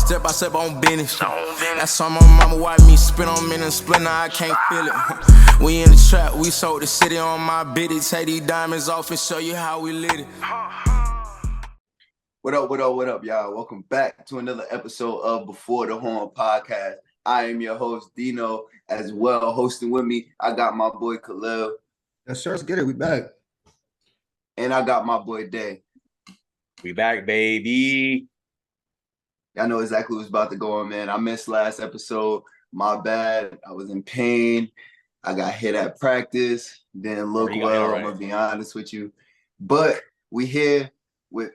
step by step on business. That's on my mama, watch me spin on me and splinter, I can't feel it. We in the trap, we sold the city on my biddy. Take these diamonds off and show you how we lit it. What up, y'all? Welcome back to another episode of Before the Horn podcast. I am your host, Dino, as well. Hosting with me, I got my boy, Khalil. Yes, sir. Let's get it. We back. And I got my boy, Day. We back, baby. Y'all know exactly what's about to go on, man. I missed last episode. My bad. I was in pain. I got hit at practice. Didn't look well, I'm going to be honest with you. But we here with,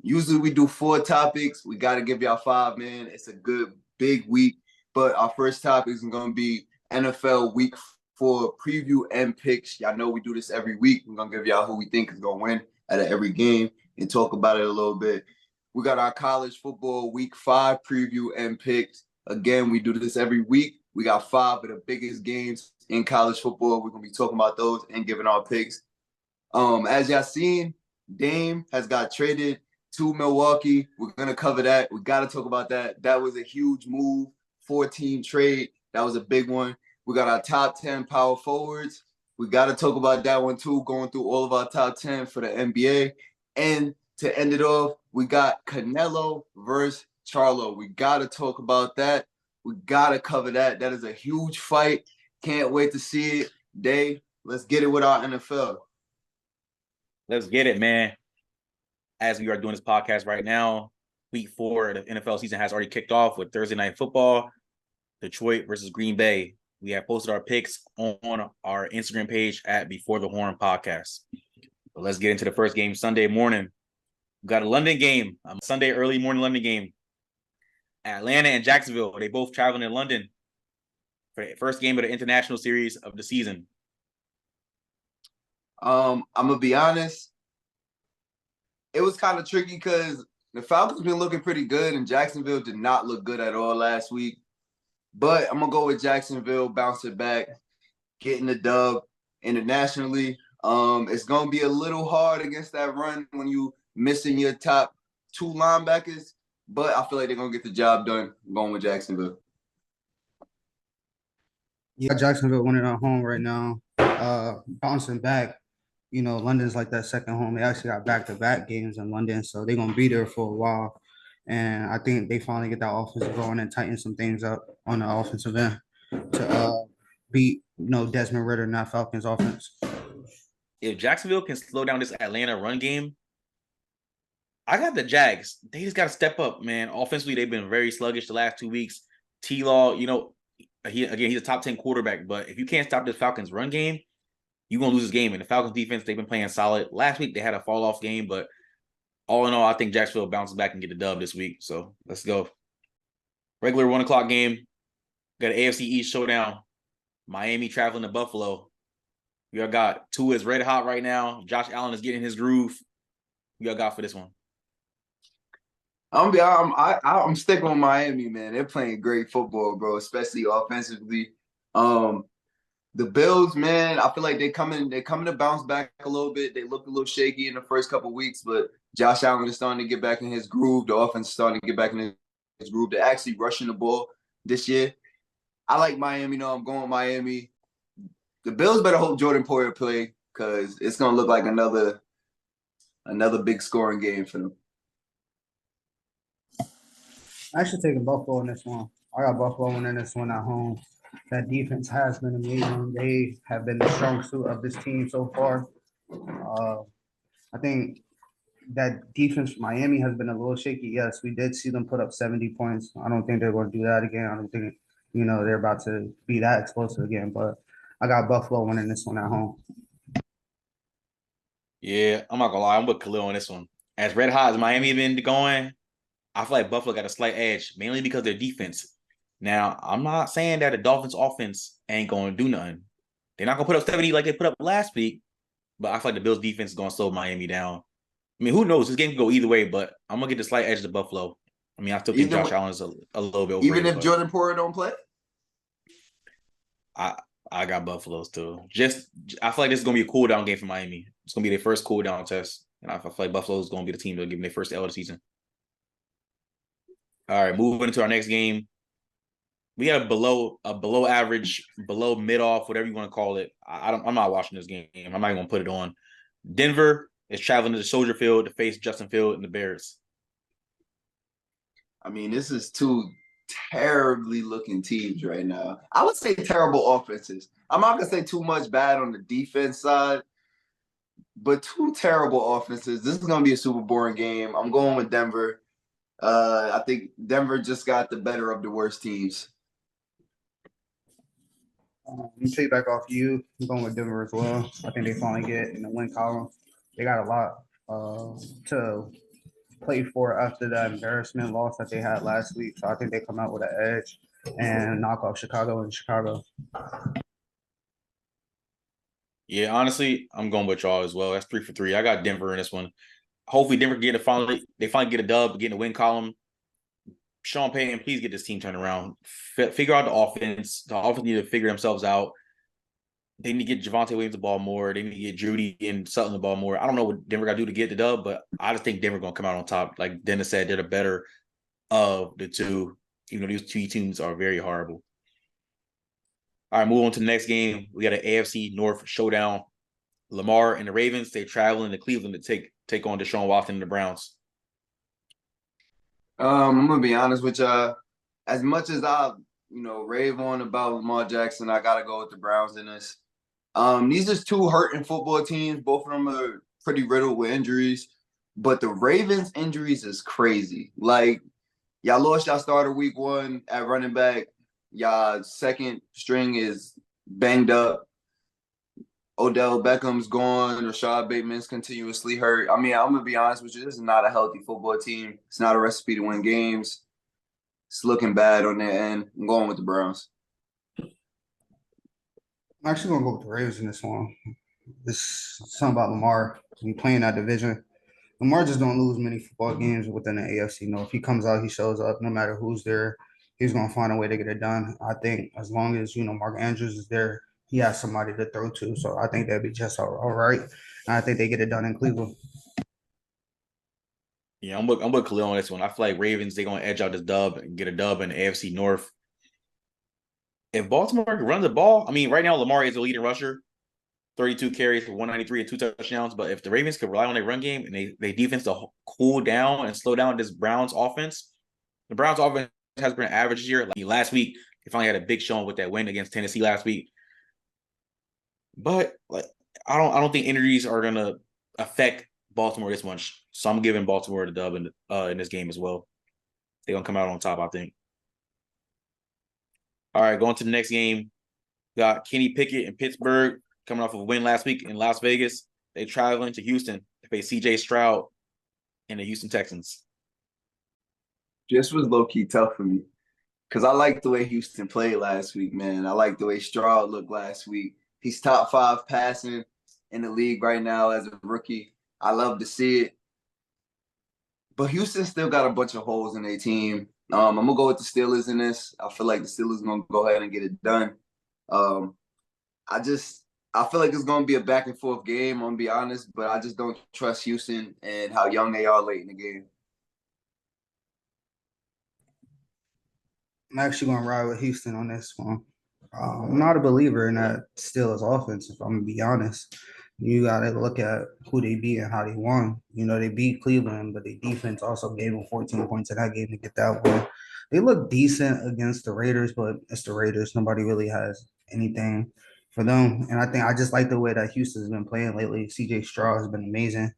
usually we do 4 topics. We got to give y'all 5, man. It's a good, big week. But our first topic is going to be NFL Week 4 preview and picks. Y'all know we do this every week. We're going to give y'all who we think is going to win out of every game and talk about it a little bit. We got our college football Week 5 preview and picks. Again, we do this every week. We got 5 of the biggest games in college football. We're going to be talking about those and giving our picks. As y'all seen, Dame has got traded to Milwaukee. We're going to cover that. We got to talk about that. That was a huge move. 14 trade. That was a big one. We got our top 10 power forwards. We got to talk about that one too, going through all of our top 10 for the NBA. And to end it off, we got Canelo versus Charlo. We got to talk about that. We got to cover that. That is a huge fight. Can't wait to see it. Day, let's get it with our NFL. Let's get it, man. As we are doing this podcast right now, Week 4 of the NFL season has already kicked off with Thursday Night Football, Detroit versus Green Bay. We have posted our picks on our Instagram page at Before the Horn Podcast. So let's get into the first game Sunday morning. We got a London game, Sunday early morning London game. Atlanta and Jacksonville, they both traveling in London for the first game of the international series of the season. I'm going to be honest. It was kind of tricky because the Falcons been looking pretty good, and Jacksonville did not look good at all last week. But I'm going to go with Jacksonville, bounce it back, getting the dub internationally. It's going to be a little hard against that run when you missing your top 2 linebackers, but I feel like they're going to get the job done. I'm going with Jacksonville. Yeah, Jacksonville winning at home right now. Bouncing back. You know, London's like that second home. They actually got back-to-back games in London, so they're going to be there for a while. And I think they finally get that offense going and tighten some things up on the offensive end to beat, Desmond Ridder and that Falcons offense. If Jacksonville can slow down this Atlanta run game, I got the Jags. They just got to step up, man. Offensively, they've been very sluggish the last 2 weeks. T-Law, he's a top 10 quarterback, but if you can't stop this Falcons run game, you're going to lose this game. And the Falcons defense, they've been playing solid. Last week, they had a fall-off game, but all in all, I think Jacksonville bounces back and get the dub this week. So let's go. Regular 1 o'clock game. Got an AFC East showdown. Miami traveling to Buffalo. We all got Tua is red hot right now. Josh Allen is getting his groove. We all got for this one. I'm sticking with Miami, man. They're playing great football, bro, especially offensively. The Bills, man, I feel like they're coming to bounce back a little bit. They looked a little shaky in the first couple of weeks, but Josh Allen is starting to get back in his groove. The offense is starting to get back in his groove. They're actually rushing the ball this year. I like Miami. I'm going Miami. The Bills better hope Jordan Poyer play because it's going to look like another big scoring game for them. I should take Buffalo in this one. I got Buffalo winning this one at home. That defense has been amazing. They have been the strong suit of this team so far. I think that defense for Miami has been a little shaky. Yes, we did see them put up 70 points. I don't think they're going to do that again. I don't think, they're about to be that explosive again. But I got Buffalo winning this one at home. Yeah, I'm not going to lie. I'm with Khalil on this one. As red hot as Miami been going, I feel like Buffalo got a slight edge, mainly because of their defense. Now, I'm not saying that the Dolphins' offense ain't going to do nothing. They're not going to put up 70 like they put up last week, but I feel like the Bills' defense is going to slow Miami down. I mean, who knows? This game can go either way, but I'm going to get the slight edge to Buffalo. I mean, I still think Josh Allen is a little bit overrated. Even if Jordan Poyer don't play? I got Buffalo's too. I feel like this is going to be a cool-down game for Miami. It's going to be their first cool-down test. And I feel like Buffalo's going to be the team to give them their first L of the season. All right, moving into our next game. We got a below average, below mid off, whatever you want to call it. I'm not watching this game. I'm not even gonna put it on. Denver is traveling to the Soldier Field to face Justin Field and the Bears. I mean, this is two terribly looking teams right now. I would say terrible offenses. I'm not gonna say too much bad on the defense side, but two terrible offenses. This is gonna be a super boring game. I'm going with Denver. I think Denver just got the better of the worst teams. Let me take back off you. I'm going with Denver as well. I think they finally get in the win column. They got a lot to play for after that embarrassment loss that they had last week. So I think they come out with an edge and knock off Chicago in Chicago. Yeah, honestly, I'm going with y'all as well. That's 3 for 3. I got Denver in this one. Hopefully, Denver finally get a dub, get in the win column. Sean Payton, please get this team turned around. Figure out the offense. The offense need to figure themselves out. They need to get Javonte Williams the ball more. They need to get Judy and Sutton the ball more. I don't know what Denver got to do to get the dub, but I just think Denver going to come out on top. Like Dennis said, they're the better of the two, even though these two teams are very horrible. All right, move on to the next game. We got an AFC North showdown. Lamar and the Ravens, they're traveling to Cleveland to take on Deshaun Watson and the Browns. I'm gonna be honest with y'all. As much as I, rave on about Lamar Jackson, I gotta go with the Browns in this. These are two hurting football teams. Both of them are pretty riddled with injuries, but the Ravens' injuries is crazy. Like, y'all lost y'all starter week 1 at running back. Y'all second string is banged up. Odell Beckham's gone. Rashad Bateman's continuously hurt. I mean, I'm going to be honest with you. This is not a healthy football team. It's not a recipe to win games. It's looking bad on their end. I'm going with the Browns. I'm actually going to go with the Ravens in this one. This something about Lamar. When playing that division, Lamar just don't lose many football games within the AFC. If he comes out, he shows up. No matter who's there, he's going to find a way to get it done. I think as long as, Mark Andrews is there, he has somebody to throw to. So I think that'd be just all right. And I think they get it done in Cleveland. Yeah, I'm with Khalil on this one. I feel like Ravens, they're going to edge out this dub and get a dub in the AFC North. If Baltimore runs the ball, I mean, right now Lamar is the leading rusher, 32 carries for 193 and 2 touchdowns. But if the Ravens could rely on their run game and they defense to cool down and slow down this Browns offense, the Browns offense has been average this year. Like last week, they finally had a big showing with that win against Tennessee last week. But I don't think injuries are gonna affect Baltimore this much. So I'm giving Baltimore the dub in this game as well. They're gonna come out on top, I think. All right, going to the next game. Got Kenny Pickett in Pittsburgh coming off of a win last week in Las Vegas. They traveling to Houston to face CJ Stroud and the Houston Texans. This was low-key tough for me because I liked the way Houston played last week, man. I liked the way Stroud looked last week. He's top 5 passing in the league right now as a rookie. I love to see it. But Houston still got a bunch of holes in their team. I'm going to go with the Steelers in this. I feel like the Steelers are going to go ahead and get it done. I feel like it's going to be a back and forth game, I'm going to be honest, but I just don't trust Houston and how young they are late in the game. I'm actually going to ride with Houston on this one. I'm not a believer in that Steelers offense, if I'm going to be honest. You got to look at who they beat and how they won. They beat Cleveland, but the defense also gave them 14 points in that game to get that win. They look decent against the Raiders, but it's the Raiders. Nobody really has anything for them. And I just like the way that Houston's been playing lately. CJ Stroud has been amazing.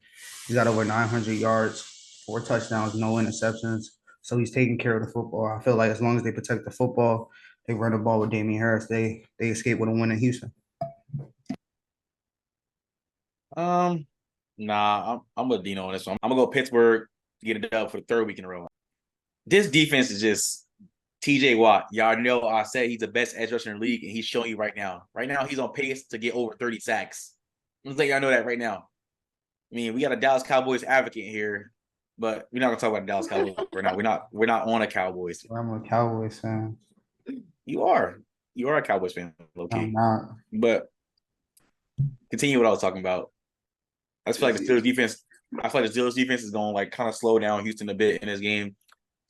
He's got over 900 yards, 4 touchdowns, no interceptions. So he's taking care of the football. I feel like as long as they protect the football, they run the ball with Damian Harris, they escape with a win in Houston. Nah, I'm with Dino on this one. I'm gonna go Pittsburgh to get it dub for the 3rd week in a row. This defense is just TJ Watt. Y'all know I said he's the best edge rusher in the league, and he's showing you right now. Right now, he's on pace to get over 30 sacks. I'm just letting y'all know that right now. I mean, we got a Dallas Cowboys advocate here, but we're not gonna talk about the Dallas Cowboys right now. We're not on a Cowboys. I'm a Cowboys fan. You are a Cowboys fan, low-key. I'm not. But continue what I was talking about. I feel like the Steelers defense is going to kind of slow down Houston a bit in this game.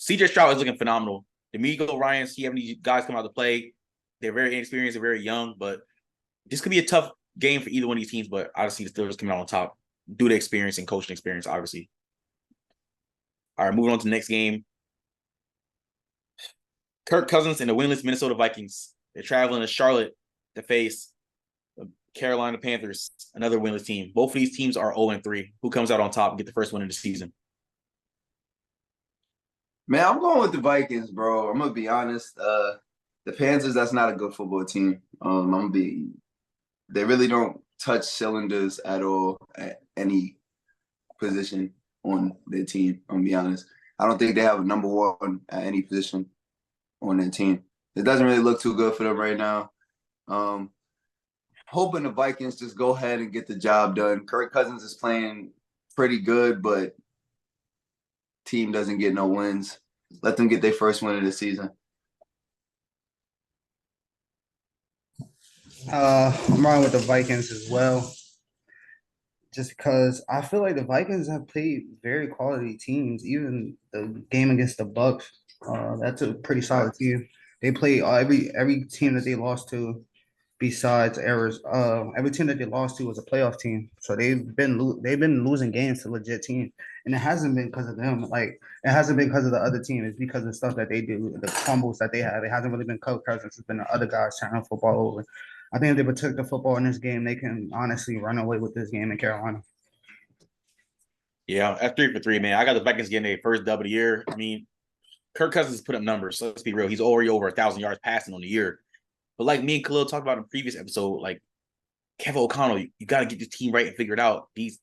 CJ Stroud is looking phenomenal. D'Amico, Ryan, these guys come out to play. They're very inexperienced, they're very young, but this could be a tough game for either one of these teams. But obviously, the Steelers coming out on top due to experience and coaching experience, obviously. All right, moving on to the next game. Kirk Cousins and the winless Minnesota Vikings. They're traveling to Charlotte to face the Carolina Panthers, another winless team. Both of these teams are 0-3. Who comes out on top and get the first win of the season? Man, I'm going with the Vikings, bro. I'm gonna be honest. The Panthers, that's not a good football team. They really don't touch cylinders at all at any position on their team. I'm gonna be honest. I don't think they have a number one at any position on their team. It doesn't really look too good for them right now. Hoping the Vikings just go ahead and get the job done. Kirk Cousins is playing pretty good, but team doesn't get no wins. Let them get their first win of the season. I'm riding with the Vikings as well. Just because I feel like the Vikings have played very quality teams. Even the game against the Bucks, that's a pretty solid team. They play every team that they lost to, besides errors. Every team that they lost to was a playoff team. So they've been losing games to legit teams, and it hasn't been because of them. Like, it hasn't been because of the other team. It's because of stuff that they do, the fumbles that they have. It hasn't really been Kirk Cousins. It's been the other guys turning the football over. I think if they protect the football in this game, they can honestly run away with this game in Carolina. Yeah, at 3-for-3, man. I got the Vikings getting their first dub of the year. I mean, Kirk Cousins put up numbers. So let's be real. He's already over 1,000 yards passing on the year. But like me and Khalil talked about in the previous episode, like Kevin O'Connell, you got to get this team right and figure it out. These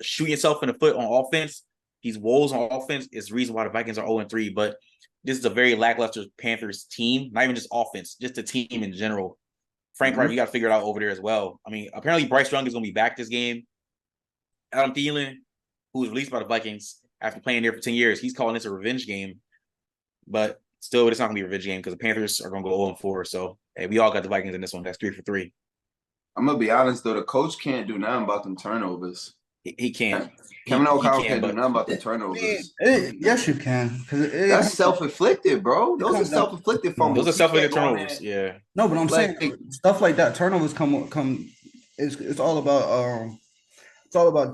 shooting yourself in the foot on offense, these woes on offense is the reason why the Vikings are 0-3. But this is a very lackluster Panthers team, not even just offense, just the team in general. Frank Wright, you got to figure it out over there as well. I mean, apparently Bryce Young is going to be back this game. Adam Thielen, who was released by the Vikings after playing there for 10 years, he's calling this a revenge game. But still, it's not going to be a revenge game because the Panthers are going to go 0-4. So, hey, we all got the Vikings in this one. That's 3-for-3. I'm going to be honest, though. The coach can't do nothing about them turnovers. He can't. Kevin O'Connell can't do nothing about the turnovers. Yes, you can. That's self-inflicted, bro. Those are self-inflicted fumbles. Those are self-inflicted turnovers. Yeah. No, but I'm saying stuff like that. Turnovers come. It's all about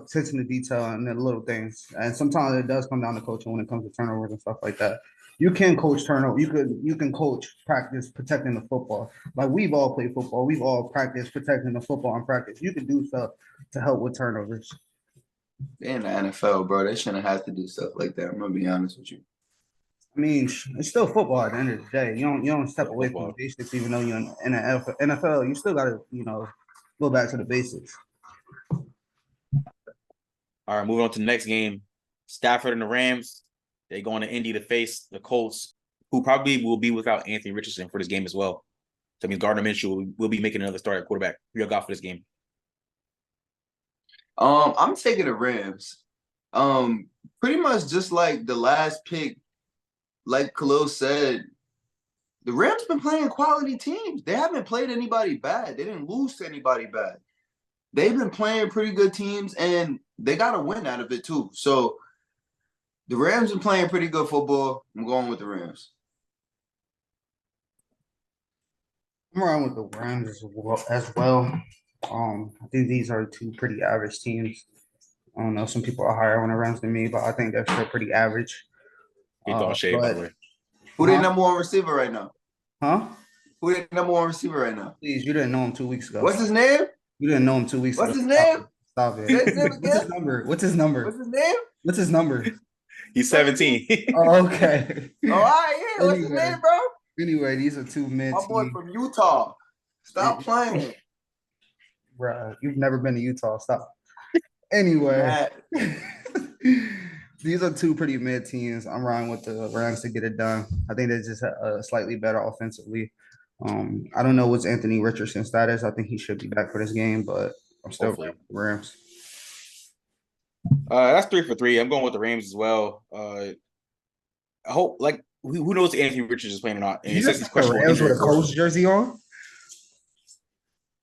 attention to detail and the little things. And sometimes it does come down to coaching when it comes to turnovers and stuff like that. You can coach turnover. You can coach practice protecting the football. Like, we've all played football. We've all practiced protecting the football in practice. You can do stuff to help with turnovers. They're in the NFL, bro. They shouldn't have to do stuff like that. I'm gonna be honest with you. I mean, it's still football at the end of the day. You don't step away from the basics, even though you're in the NFL. You still gotta, go back to the basics. All right, moving on to the next game. Stafford and the Rams. They're going to Indy to face the Colts, who probably will be without Anthony Richardson for this game as well. So that means Gardner Minshew will be making another start at quarterback. Who you got for this game? I'm taking the Rams. Pretty much just like the last pick, like Khalil said, the Rams been playing quality teams. They haven't played anybody bad. They didn't lose to anybody bad. They've been playing pretty good teams, and they got a win out of it too. So the Rams are playing pretty good football. I'm going with the Rams. I'm around with the Rams as well. I think these are two pretty average teams. I don't know. Some people are higher on the Rams than me, but I think they're still pretty average. He thought shade, by the way. Who their number one receiver right now? Huh? Who their number one receiver right now? Please, you didn't know him 2 weeks ago. What's his name? You didn't know him 2 weeks ago. What's his name? Stop it. What's his number? What's his name? What's his number? He's 17. Oh, okay. All right, yeah. What's his name, bro? Anyway, these are two mid. My boy from Utah. Stop playing. Bruh, you've never been to Utah. Stop. Anyway, these are two pretty mid teams. I'm riding with the Rams to get it done. I think they're just slightly better offensively. I don't know what's Anthony Richardson's status. I think he should be back for this game, but I'm still with the Rams. That's 3-for-3. I'm going with the Rams as well. I hope, like, who knows if Anthony Richards is playing or not? And Rams with a Colts jersey on?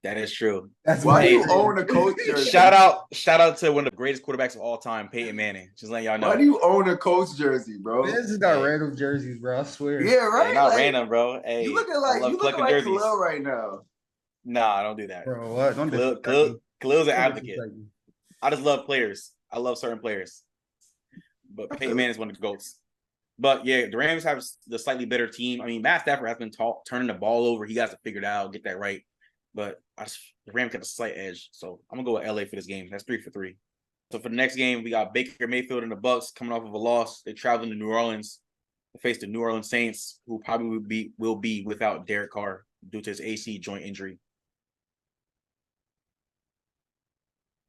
That is true. That's Why do my you own a coach jersey? Shout out to one of the greatest quarterbacks of all time, Peyton Manning. Just letting y'all know. Why do you own a coach jersey, bro? Man, just got random jerseys, bro. I swear. Yeah, right. Hey, not like, random, bro. Hey, you looking I like love collecting jerseys. Khalil right now. Nah, I don't do that. Bro, what? Don't disrespect me. Khalil's an Don't advocate. disrespect me. I just love players. I love certain players. But Peyton Manning is one of the GOATs. But yeah, the Rams have the slightly better team. I mean, Matt Stafford has been turning the ball over. He got to figure it out, get that right. But the Rams got a slight edge. So I'm going to go with LA for this game. That's 3-3. So for the next game, we got Baker Mayfield and the Bucks coming off of a loss. They're traveling to New Orleans to face the New Orleans Saints, who probably will be without Derek Carr due to his AC joint injury.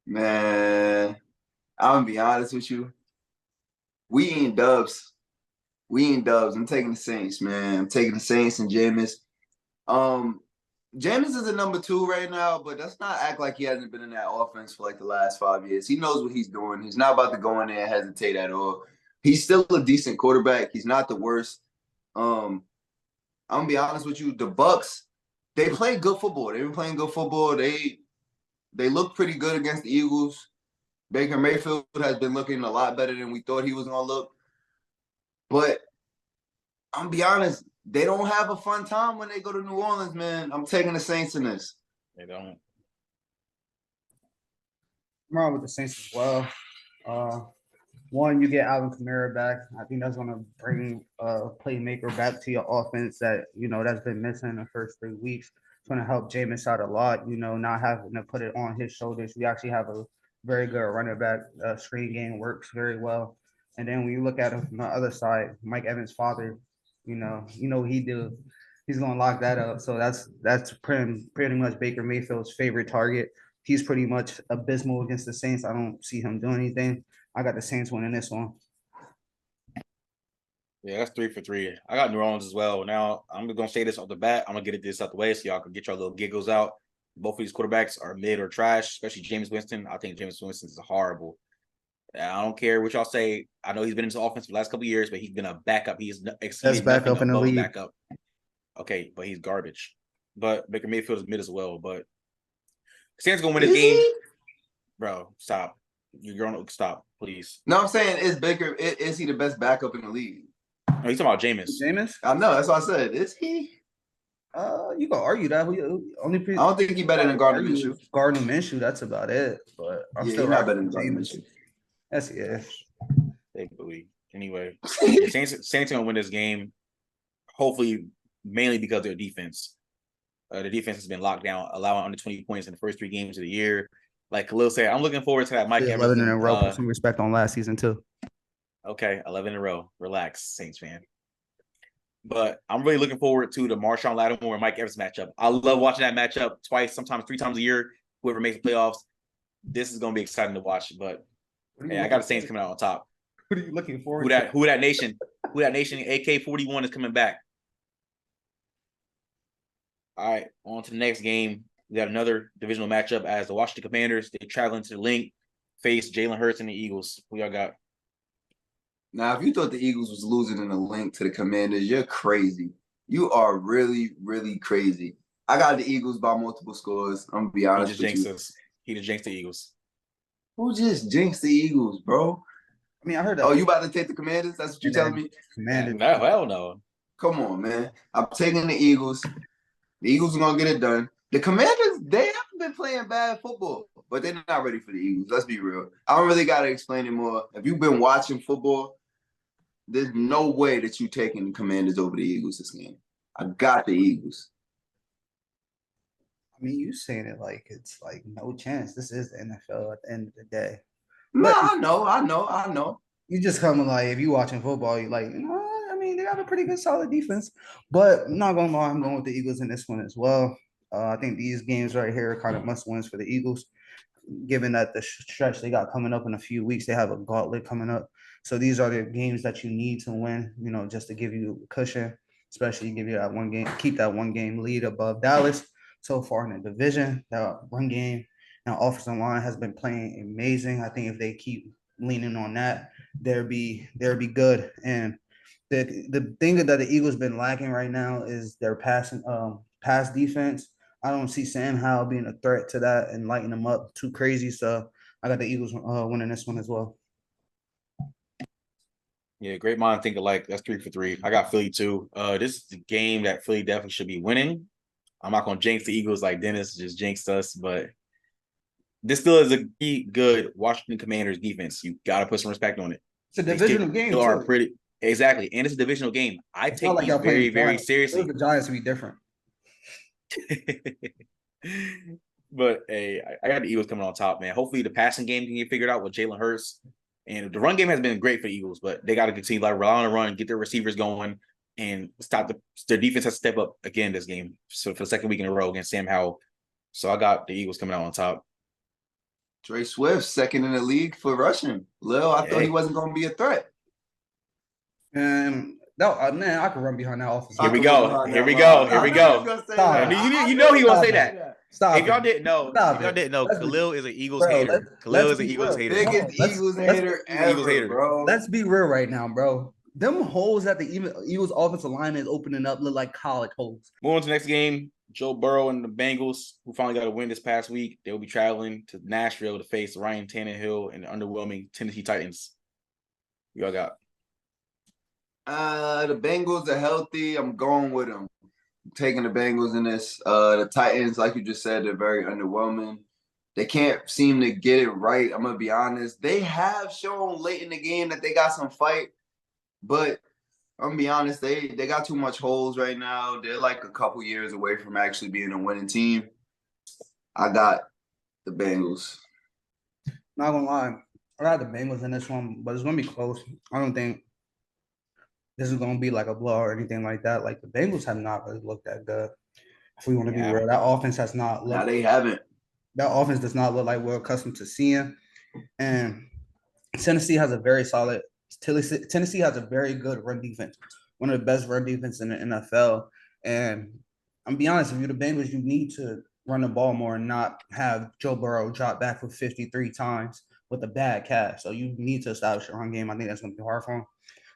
Man, I'm going to be honest with you. We ain't dubs. I'm taking the Saints, man. I'm taking the Saints and Jameis. Jameis is a number 2 right now, but let's not act like he hasn't been in that offense for like the last 5 years. He knows what he's doing. He's not about to go in there and hesitate at all. He's still a decent quarterback. He's not the worst. I'm gonna be honest with you. The Bucks, they play good football. They've been playing good football. They look pretty good against the Eagles. Baker Mayfield has been looking a lot better than we thought he was gonna look. But I'm gonna be honest, they don't have a fun time when they go to New Orleans, man. I'm taking the Saints in this. They don't. I'm wrong with the Saints as well. One, you get Alvin Kamara back. I think that's going to bring a playmaker back to your offense that, that's been missing in the first 3 weeks. It's going to help Jameis out a lot, not having to put it on his shoulders. We actually have a very good running back. Screen game works very well. And then when you look at it from the other side, Mike Evans' father, he do. He's going to lock that up. So that's pretty much Baker Mayfield's favorite target. He's pretty much abysmal against the Saints. I don't see him doing anything. I got the Saints winning this one. Yeah, that's 3-3. I got New Orleans as well. Now, I'm going to say this off the bat. I'm going to get this out the way so y'all can get your little giggles out. Both of these quarterbacks are mid or trash, especially Jameis Winston. I think Jameis Winston is horrible. I don't care what y'all say. I know he's been in his offense for the last couple of years, but he's been a backup. He's best backup in the league. Backup. Okay, but he's garbage. But Baker Mayfield is mid as well. But Saints going to win this game. Bro, stop. You're going to stop, please. No, I'm saying, is he the best backup in the league? No, he's talking about Jameis. Jameis? I know, that's what I said. Is he? You can argue that. I don't think he's better than Gardner Minshew. Gardner Minshew, that's about it. But I'm still not better than Gardner Minshew. That's it. Anyway, Saints are gonna win this game. Hopefully, mainly because of their defense. The defense has been locked down, allowing under 20 points in the first 3 games of the year. Like Khalil said, I'm looking forward to that Mike Evans. 11 in a row. Put some respect on last season too. Okay, 11 in a row. Relax, Saints fan. But I'm really looking forward to the Marshawn Lattimore and Mike Evans matchup. I love watching that matchup twice, sometimes 3 times a year. Whoever makes the playoffs, this is going to be exciting to watch. But yeah, I got the Saints coming out on top. What are you looking forward to? Who that nation? AK-41 is coming back. All right, on to the next game. We got another divisional matchup as the Washington Commanders. They traveling to the Link, face Jalen Hurts and the Eagles. Who y'all got? Now, if you thought the Eagles was losing in the Link to the Commanders, you're crazy. You are really, really crazy. I got the Eagles by multiple scores. I'm going to be honest with you. He just jinxed the Eagles. Who just jinxed the Eagles, bro? I mean, I heard that. Oh, you about to take the Commanders? That's what you're telling me? Commanders. No, hell no. Come on, man. I'm taking the Eagles. The Eagles are going to get it done. The Commanders, they haven't been playing bad football, but they're not ready for the Eagles. Let's be real. I don't really got to explain it more. If you've been watching football, there's no way that you're taking the Commanders over the Eagles this game. I got the Eagles. I mean, you saying it like it's like no chance. This is the NFL at the end of the day. No, I know. You just come like, if you watching football, you're like, I mean, they have a pretty good, solid defense. But I'm not going to lie, I'm going with the Eagles in this one as well. I think these games right here are kind of must-wins for the Eagles, given that the stretch they got coming up in a few weeks, they have a gauntlet coming up. So these are the games that you need to win, just to give you a cushion, especially give you that one game, keep that one game lead above Dallas so far in the division. That one game and offensive line has been playing amazing. I think if they keep leaning on that, they'll be good. And the thing that the Eagles been lacking right now is their pass defense. I don't see Sam Howell being a threat to that and lighting them up too crazy. So I got the Eagles winning this one as well. Yeah, great mind think alike. That's 3 for 3. I got Philly too. This is the game that Philly definitely should be winning. I'm not gonna jinx the Eagles like Dennis just jinxed us, but this still is a good Washington Commanders defense. You got to put some respect on it. It's a divisional game too. Are pretty exactly, and it's a divisional game. I take these very, very seriously. The Giants would be different. But hey, I got the Eagles coming on top, man. Hopefully the passing game can get figured out with Jalen Hurts. And the run game has been great for the Eagles, but they got to continue to rely on the run, get their receivers going, and stop their defense has to step up again this game. So for the second week in a row against Sam Howell. So I got the Eagles coming out on top. Dre Swift, second in the league for rushing. Lil, I thought he wasn't going to be a threat. No, man, I could run behind that offense. Here we go. You know he gonna say that. Stop. If y'all didn't know, Khalil is an Eagles hater. Khalil is an Eagles hater. Biggest Eagles hater ever, bro. Let's be real right now, bro. Them holes that the Eagles offensive line is opening up look like college holes. Moving on to the next game, Joe Burrow and the Bengals, who finally got a win this past week. They will be traveling to Nashville to face Ryan Tannehill and the underwhelming Tennessee Titans. Y'all got? The Bengals are healthy. I'm going with them. I'm taking the Bengals in this. The Titans, like you just said, they're very underwhelming. They can't seem to get it right. I'm going to be honest. They have shown late in the game that they got some fight, but I'm going to be honest, they got too much holes right now. They're like a couple years away from actually being a winning team. I got the Bengals. Not going to lie. I got the Bengals in this one, but it's going to be close. I don't think this is going to be like a blow or anything like that. Like, the Bengals have not really looked that good. If we want to be real, that offense has not looked. No, they haven't. That offense does not look like we're accustomed to seeing. And Tennessee has a very solid – Tennessee has a very good run defense, one of the best run defense in the NFL. And I'm be honest, if you're the Bengals, you need to run the ball more and not have Joe Burrow drop back for 53 times with a bad cast. So you need to establish your run game. I think that's going to be hard for them.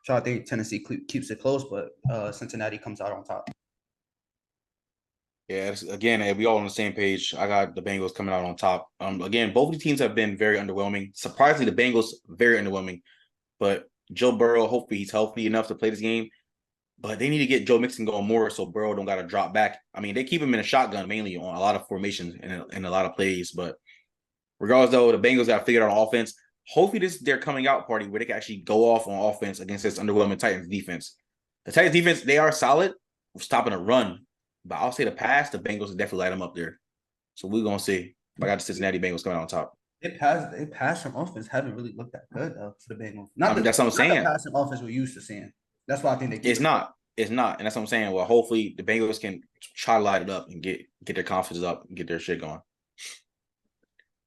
So I think Tennessee keeps it close, but Cincinnati comes out on top. Yeah, again, we all on the same page. I got the Bengals coming out on top. Again, both of the teams have been very underwhelming. Surprisingly, the Bengals very underwhelming. But Joe Burrow, hopefully he's healthy enough to play this game. But they need to get Joe Mixon going more so Burrow don't got to drop back. I mean, they keep him in a shotgun mainly on a lot of formations and a lot of plays. But regardless, though, the Bengals got to figure out offense. Hopefully this is their coming out party where they can actually go off on offense against this underwhelming Titans defense. The Titans defense, they are solid with stopping a run. But I'll say the pass, the Bengals will definitely light them up there. So we're going to see. I got the Cincinnati Bengals coming out on top. They pass from offense haven't really looked that good, though, for the Bengals. That's what I'm saying. The passing offense we're used to seeing. That's why I think they It's not. And that's what I'm saying. Well, hopefully the Bengals can try to light it up and get their confidence up and get their shit going.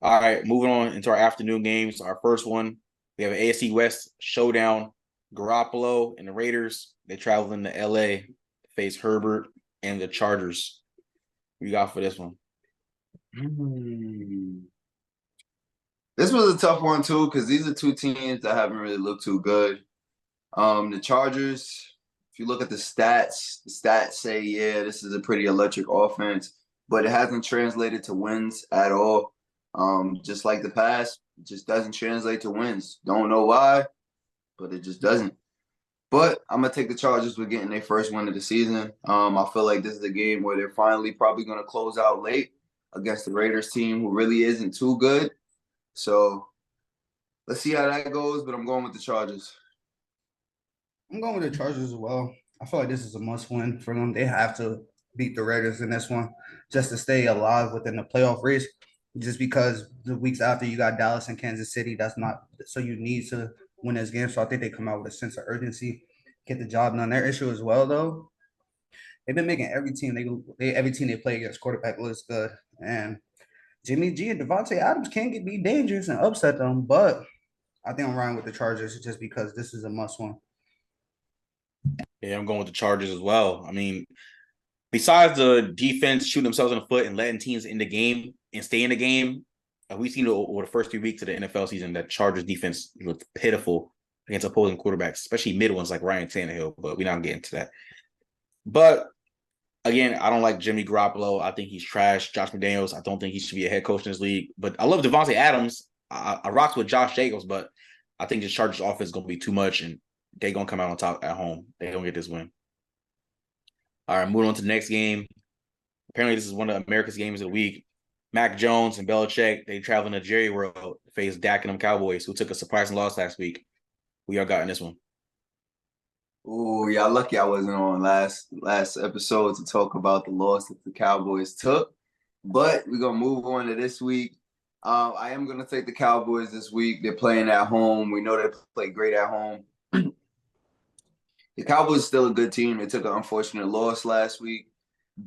All right, moving on into our afternoon games. Our first one, we have an AFC West showdown. Garoppolo and the Raiders, they travel into LA to face Herbert and the Chargers. What you got for this one? This was a tough one, too, because these are two teams that haven't really looked too good. The Chargers, if you look at the stats say, yeah, this is a pretty electric offense, but it hasn't translated to wins at all. Just like the past, it just doesn't translate to wins. Don't know why, but it just doesn't. But I'm going to take the Chargers with getting their first win of the season. I feel like this is a game where they're finally probably going to close out late against the Raiders team who really isn't too good. So let's see how that goes, but I'm going with the Chargers. I'm going with the Chargers as well. I feel like this is a must-win for them. They have to beat the Raiders in this one just to stay alive within the playoff race. Just because the weeks after you got Dallas and Kansas City, that's not – so you need to win this game. So I think they come out with a sense of urgency, get the job done. Their issue as well, though, they've been making every team they play against quarterback looks good. And Jimmy G and Devontae Adams can be dangerous and upset them, but I think I'm riding with the Chargers just because this is a must-win. Yeah, I'm going with the Chargers as well. I mean, besides the defense shooting themselves in the foot and letting teams in the game and stay in the game, we've seen over the first 3 weeks of the NFL season that Chargers defense looked pitiful against opposing quarterbacks, especially mid ones like Ryan Tannehill, but we're not getting to that. But Again, I don't like Jimmy Garoppolo. I think he's trash. Josh McDaniels, I don't think he should be a head coach in this league. But I love Devontae Adams. I rocks with Josh Jacobs, but I think the Chargers offense is going to be too much, and they're going to come out on top at home. They're going to get this win. All right, moving on to the next game. Apparently, this is one of America's games of the week. Mac Jones and Belichick, they traveling to Jerry World to face Dak and them Cowboys, who took a surprising loss last week. Who y'all got in this one? Oh, y'all lucky I wasn't on last episode to talk about the loss that the Cowboys took. But we're going to move on to this week. I am going to take the Cowboys this week. They're playing at home. We know they play great at home. The Cowboys are still a good team. They took an unfortunate loss last week.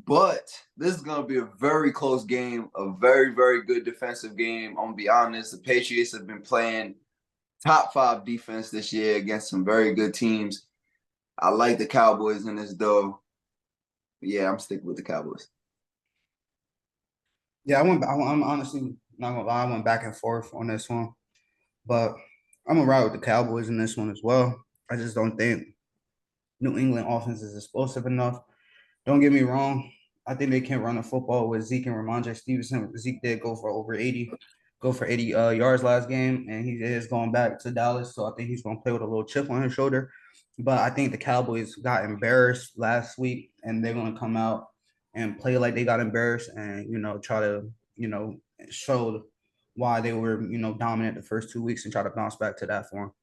But this is going to be a very close game, a very, very good defensive game. I'm going to be honest. The Patriots have been playing top 5 defense this year against some very good teams. I like the Cowboys in this, though. Yeah, I'm sticking with the Cowboys. Yeah, I'm honestly not gonna lie. I went back and forth on this one, but I'm gonna ride with the Cowboys in this one as well. I just don't think New England offense is explosive enough. Don't get me wrong. I think they can run the football with Zeke and Ramondre Stevenson. Zeke did go for 80 yards last game, and he is going back to Dallas. So I think he's gonna play with a little chip on his shoulder. But I think the Cowboys got embarrassed last week, and they're gonna come out and play like they got embarrassed, and try to show why they were dominant the first 2 weeks and try to bounce back to that form.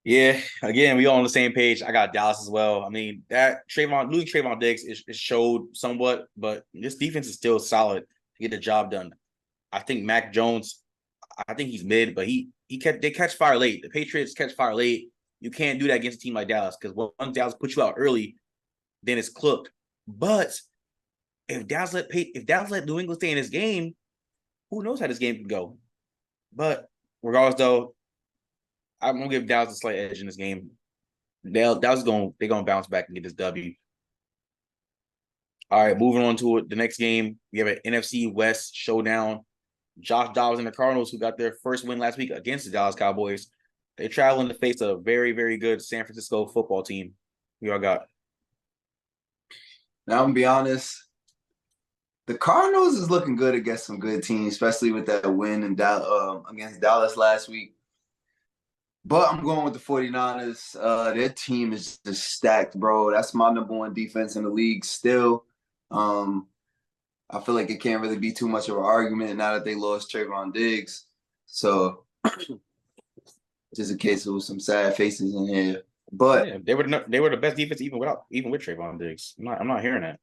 Yeah, again, we all on the same page. I got Dallas as well. I mean, that losing Trayvon Diggs it showed somewhat, but this defense is still solid to get the job done. I think Mac Jones, I think he's mid, but they catch fire late. The Patriots catch fire late. You can't do that against a team like Dallas because once Dallas puts you out early, then it's cooked. But if Dallas let New England stay in this game, who knows how this game can go? But regardless, though, I'm gonna give Dallas a slight edge in this game. They're gonna bounce back and get this W. All right, moving on to it. The next game, we have an NFC West showdown. Josh Dobbs and the Cardinals, who got their first win last week against the Dallas Cowboys, they traveling to face a very, very good San Francisco football team. Who y'all got? Now, I'm gonna be honest. The Cardinals is looking good against some good teams, especially with that win against Dallas last week. But I'm going with the 49ers. Their team is just stacked, bro. That's my number 1 defense in the league still. I feel like it can't really be too much of an argument now that they lost Trayvon Diggs. So just in case there was some sad faces in here. But yeah, they were the best defense even with Trayvon Diggs. I'm not hearing that.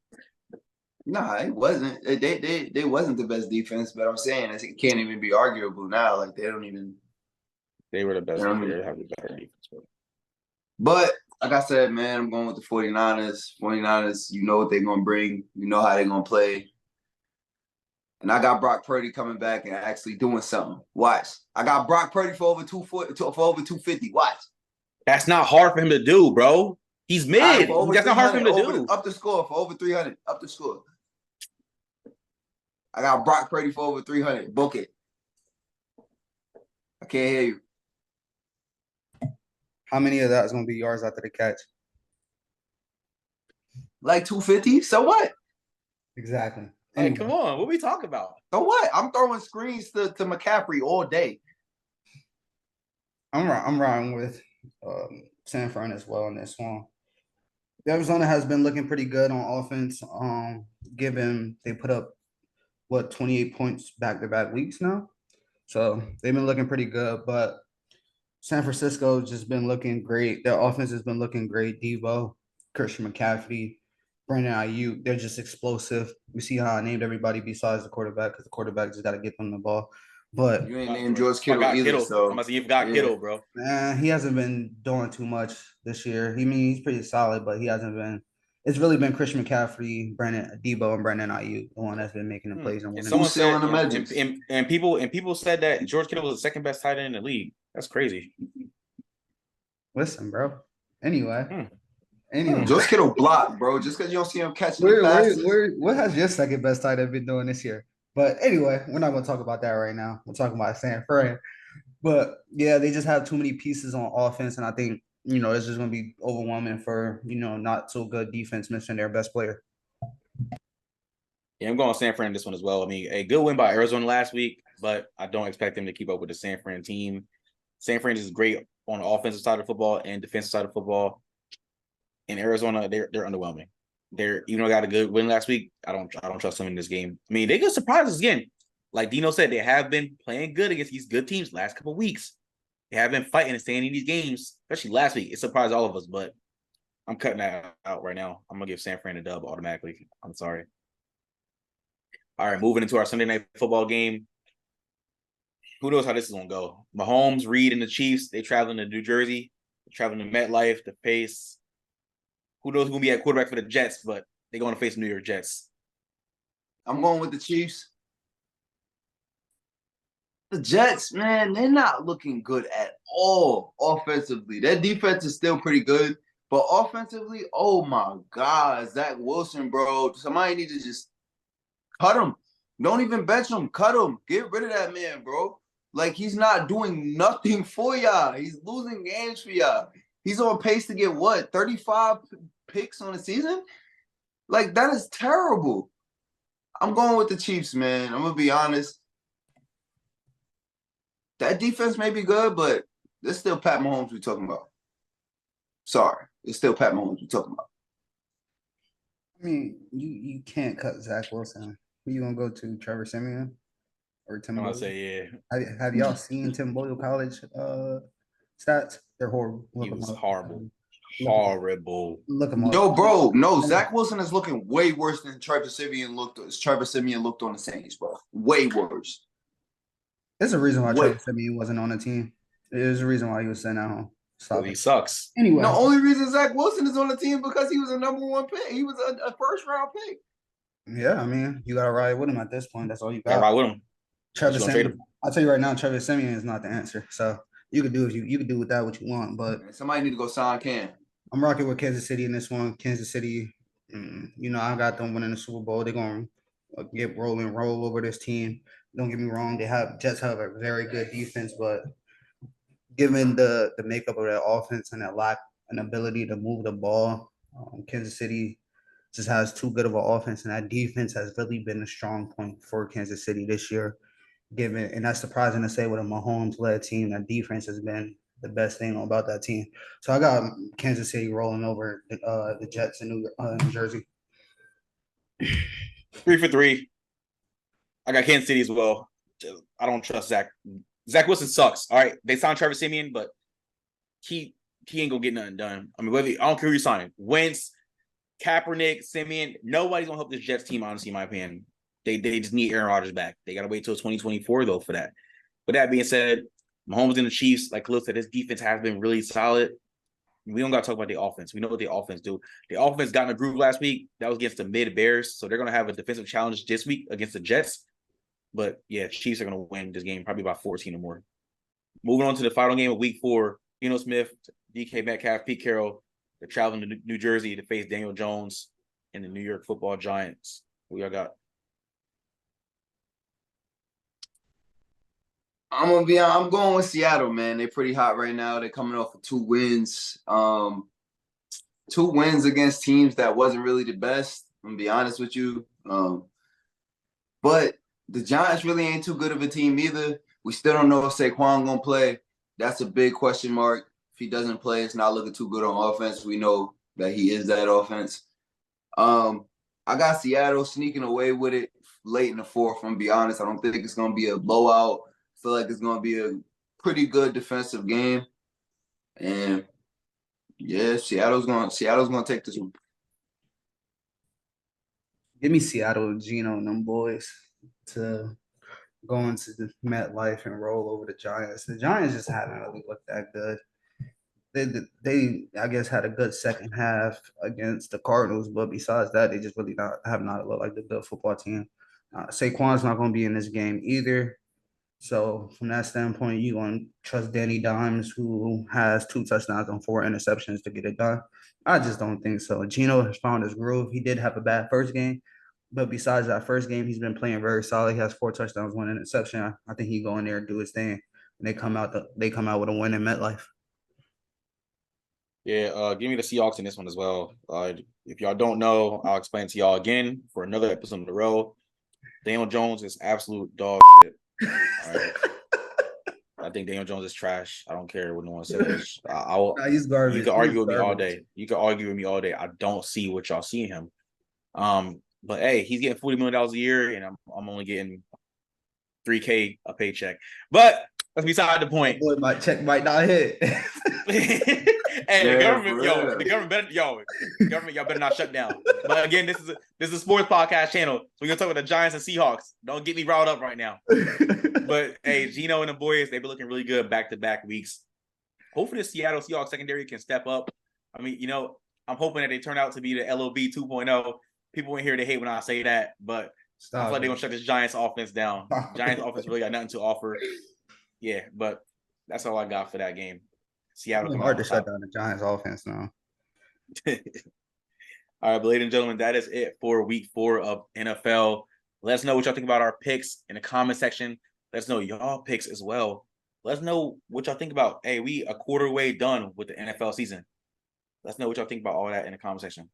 Nah, it wasn't. They wasn't the best defense, but I'm saying it can't even be arguable now. Like they were the best. They have the better defense. But like I said, man, I'm going with the 49ers. 49ers, you know what they're gonna bring. You know how they're gonna play. And I got Brock Purdy coming back and actually doing something. Watch. I got Brock Purdy for over 250. Watch. That's not hard for him to do, bro. He's mid. That's not hard for him to do. Up the score for over 300. Up the score. I got Brock Purdy for over 300. Book it. I can't hear you. How many of that is going to be yards after the catch? Like 250? So what? Exactly. Hey, come on. What are we talking about? So what? I'm throwing screens to McCaffrey all day. I'm riding with San Fran as well in this one. Arizona has been looking pretty good on offense. Given they put up 28 points back-to-back weeks now. So they've been looking pretty good, but San Francisco just been looking great. Their offense has been looking great. Devo, Christian McCaffrey, Brandon Ayuk, they're just explosive. We see how I named everybody besides the quarterback because the quarterback just got to get them the ball. But you ain't named George Kittle either. So you've got Kittle, bro. He hasn't been doing too much this year. He's pretty solid, but he hasn't been. It's really been Christian McCaffrey, Brandon Debo, and Brandon Ayuk, the one that's been making the plays and winning. Someone said the Magic, and people said that George Kittle was the second best tight end in the league. That's crazy. Listen, bro. Anyway. George Kittle blocked, bro. Just because you don't see him catching the passes. What has your second best tight end been doing this year? But anyway, we're not going to talk about that right now. We're talking about San Fran. But yeah, they just have too many pieces on offense, and I think This is going to be overwhelming for, not so good defense missing their best player. Yeah, I'm going San Fran this one as well. I mean, a good win by Arizona last week, but I don't expect them to keep up with the San Fran team. San Fran is great on the offensive side of football and defensive side of football. In Arizona, they're underwhelming. Even though they got a good win last week, I don't trust them in this game. I mean, they could surprise us again. Like Dino said, they have been playing good against these good teams last couple of weeks. They have been fighting and staying in these games, especially last week. It surprised all of us, but I'm cutting that out right now. I'm gonna give San Fran a dub automatically. I'm sorry. All right, moving into our Sunday night football game. Who knows how this is gonna go? Mahomes, Reed, and the Chiefs. They traveling to New Jersey. They're traveling to MetLife to face. Who knows who's gonna be at quarterback for the Jets? But they're going to face New York Jets. I'm going with the Chiefs. The Jets, man, they're not looking good at all offensively. Their defense is still pretty good, but offensively, oh my God, Zach Wilson, bro. Somebody need to just cut him. Don't even bench him. Cut him. Get rid of that man, bro. Like, he's not doing nothing for y'all. He's losing games for y'all. He's on pace to get, 35 picks on the season? Like, that is terrible. I'm going with the Chiefs, man. I'm going to be honest. That defense may be good, but it's still Pat Mahomes we're talking about. Sorry. It's still Pat Mahomes we're talking about. I mean, you can't cut Zach Wilson. Who you going to go to, Trevor Siemian or Tim Boyle? I'm going to say, yeah. Have y'all seen Tim Boyle college stats? They're horrible. He was horrible. Horrible. Look him up. Yo, bro, no, Zach Wilson is looking way worse than Trevor Siemian looked on the Saints, bro. Way worse. There's a reason why Trevor Siemian wasn't on the team. There's a reason why he was sent at home. Well, he sucks. Anyway. The only reason Zach Wilson is on the team because he was a number one pick. He was a first-round pick. Yeah, I mean, you got to ride with him at this point. That's all you got. Ride with him. Trevor Siemian. I'll tell you right now, Trevor Siemian is not the answer. So you can do with that what you want, but somebody need to go sign Cam. I'm rocking with Kansas City in this one. Kansas City, I got them winning the Super Bowl. They're going to get roll over this team. Don't get me wrong. Jets have a very good defense, but given the makeup of their offense and their lack and ability to move the ball, Kansas City just has too good of an offense, and that defense has really been a strong point for Kansas City this year. And that's surprising to say with a Mahomes-led team, that defense has been the best thing about that team. So I got Kansas City rolling over the Jets in New Jersey. 3 for 3. I got Kansas City as well. I don't trust Zach. Zach Wilson sucks. All right, they signed Trevor Siemian, but he ain't gonna get nothing done. I mean, I don't care who you sign. Wentz, Kaepernick, Siemian, nobody's gonna help this Jets team. Honestly, in my opinion, they just need Aaron Rodgers back. They gotta wait till 2024 though for that. But that being said, Mahomes and the Chiefs, like Khalil said, his defense has been really solid. We don't got to talk about the offense. We know what the offense do. The offense got in a groove last week. That was against the mid-Bears, so they're going to have a defensive challenge this week against the Jets. But, yeah, Chiefs are going to win this game probably by 14 or more. Moving on to the final game of Week 4, Geno Smith, DK Metcalf, Pete Carroll, they're traveling to New Jersey to face Daniel Jones and the New York Football Giants. Who y'all got? I'm going with Seattle, man. They're pretty hot right now. They're coming off of 2 wins. 2 wins against teams that wasn't really the best. I'm gonna be honest with you. But the Giants really ain't too good of a team either. We still don't know if Saquon gonna play. That's a big question mark. If he doesn't play, it's not looking too good on offense. We know that he is that offense. I got Seattle sneaking away with it late in the 4th. I'm gonna be honest. I don't think it's gonna be a blowout. I feel like it's going to be a pretty good defensive game. And, yeah, Seattle's going to take this one. Give me Seattle, Geno, and them boys to go into the MetLife and roll over the Giants. The Giants just haven't really looked that good. They I guess, had a good second half against the Cardinals, but besides that, they just really have not looked like the good football team. Saquon's not going to be in this game either. So from that standpoint, you're going to trust Danny Dimes, who has 2 touchdowns and 4 interceptions to get it done. I just don't think so. Geno has found his groove. He did have a bad first game, but besides that first game, he's been playing very solid. He has 4 touchdowns, 1 interception. I think he go in there and do his thing. And they come out with a win in MetLife. Yeah, give me the Seahawks in this one as well. If y'all don't know, I'll explain to y'all again for another episode in a row. Daniel Jones is absolute dog shit. All right. I think Daniel Jones is trash. I don't care what no one says. I will. Nah, he's garbage. You can argue with me all day. You can argue with me all day. I don't see what y'all see in him. But hey, he's getting $40 million a year, and I'm only getting $3K a paycheck. But that's beside the point. Boy, my check might not hit. Hey, the government, y'all better not shut down. But again, this is a sports podcast channel. So we're gonna talk about the Giants and Seahawks. Don't get me riled up right now. But hey, Gino and the boys, they've been looking really good back-to-back weeks. Hopefully the Seattle Seahawks secondary can step up. I mean, I'm hoping that they turn out to be the LOB 2.0. People in here, they hate when I say that, but I feel like they're gonna shut this Giants offense down. Giants offense really got nothing to offer. Yeah, but that's all I got for that game. Seattle. It's hard to shut down the Giants offense now. All right, but ladies and gentlemen, that is it for week 4 of NFL. Let us know what y'all think about our picks in the comment section. Let us know y'all picks as well. Let us know what y'all think about. Hey, we a quarter way done with the NFL season. Let us know what y'all think about all that in the comment section.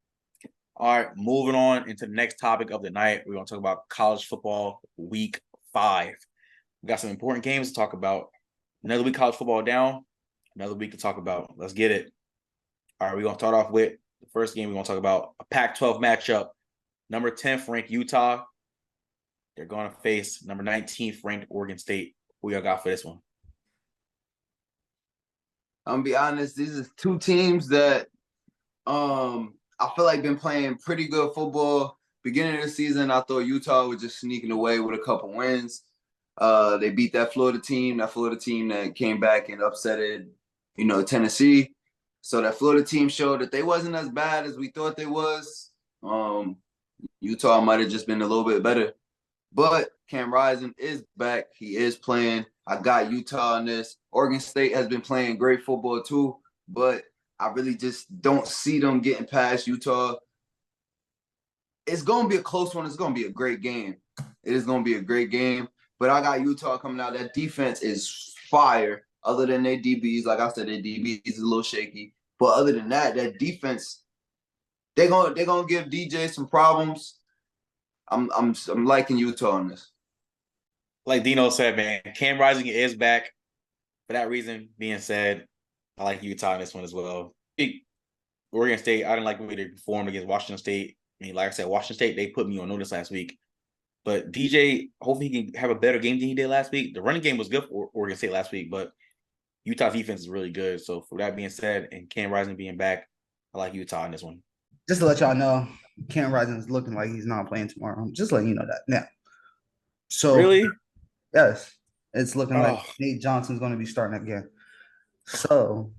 All right, moving on into the next topic of the night. We're going to talk about college football week 5. We got some important games to talk about. Another week college football down. Another week to talk about. Let's get it. All right, we're going to start off with the first game. We're going to talk about a Pac-12 matchup. Number 10th ranked Utah. They're going to face number 19th ranked Oregon State. Who y'all got for this one? I'm going to be honest. These are two teams that I feel like been playing pretty good football. Beginning of the season, I thought Utah was just sneaking away with a couple wins. They beat that Florida team that came back and upsetted, Tennessee. So that Florida team showed that they wasn't as bad as we thought they was. Utah might have just been a little bit better. But Cam Rising is back. He is playing. I got Utah on this. Oregon State has been playing great football too, but I really just don't see them getting past Utah. It's going to be a close one. It's going to be a great game. It is going to be a great game. But I got Utah coming out. That defense is fire. Other than their DBs, like I said, their DBs is a little shaky. But other than that, that defense, they're gonna give DJ some problems. I'm liking Utah on this. Like Dino said, man, Cam Rising is back. For that reason being said, I like Utah in this one as well. Oregon State, I didn't like the way they performed against Washington State. I mean, like I said, Washington State, they put me on notice last week. But DJ, hopefully he can have a better game than he did last week. The running game was good for Oregon State last week, but Utah's defense is really good. So for that being said, and Cam Rising being back, I like Utah in this one. Just to let y'all know, Cam Rising is looking like he's not playing tomorrow. I'm just letting you know that now. So really? Yes. It's looking like Nate Johnson's going to be starting again. So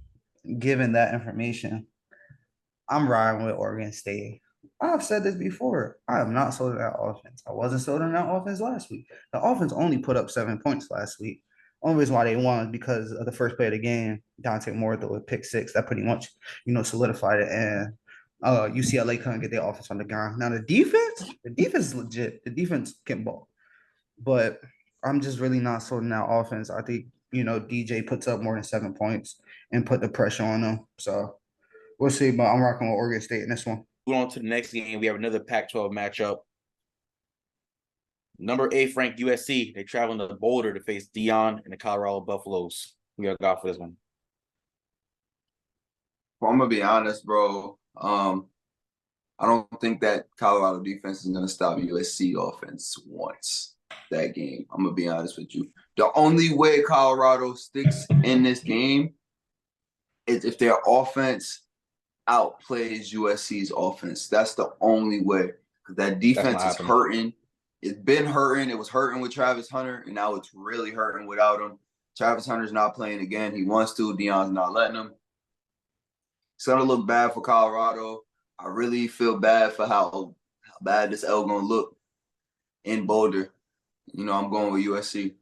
given that information, I'm riding with Oregon State. I've said this before. I am not sold on that offense. I wasn't sold on that offense last week. The offense only put up 7 points last week. Only reason why they won is because of the first play of the game, Dante Moore threw a pick 6. That pretty much, solidified it. And UCLA couldn't get their offense on the ground. Now the defense is legit. The defense can ball. But I'm just really not sold on that offense. I think, DJ puts up more than 7 points and put the pressure on them. So we'll see. But I'm rocking with Oregon State in this one. Going on to the next game, we have another Pac-12 matchup. Number 8 ranked USC. They traveling to Boulder to face Dion and the Colorado Buffaloes. We got for this one. Well, I'm gonna be honest, bro. I don't think that Colorado defense is gonna stop USC offense once that game. I'm gonna be honest with you. The only way Colorado sticks in this game is if their offense outplays USC's offense. That's the only way. Because that defense is hurting. It's been hurting. It was hurting with Travis Hunter, and now it's really hurting without him. Travis Hunter's not playing again. He wants to. Deion's not letting him. It's going to look bad for Colorado. I really feel bad for how bad this L going to look in Boulder. I'm going with USC.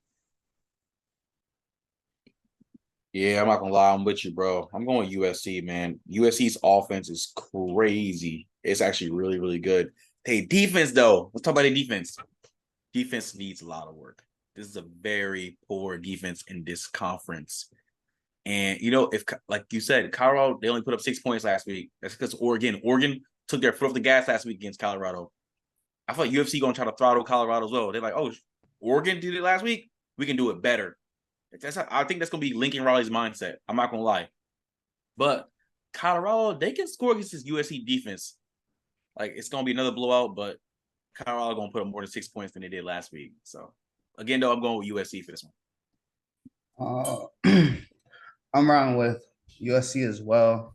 Yeah, I'm not going to lie. I'm with you, bro. I'm going with USC, man. USC's offense is crazy. It's actually really, really good. Hey, defense, though. Let's talk about the defense. Defense needs a lot of work. This is a very poor defense in this conference. And if, like you said, Colorado, they only put up 6 points last week. That's because Oregon took their foot off the gas last week against Colorado. I feel like UFC gonna try to throttle Colorado as well. They're like, oh, Oregon did it last week, we can do it better. I think that's gonna be Lincoln Riley's mindset. I'm not gonna lie, but Colorado, they can score against this USC defense. Like, it's gonna be another blowout, but Colorado gonna put up more than 6 points than they did last week. So again, though, I'm going with USC for this one. I'm riding with USC as well,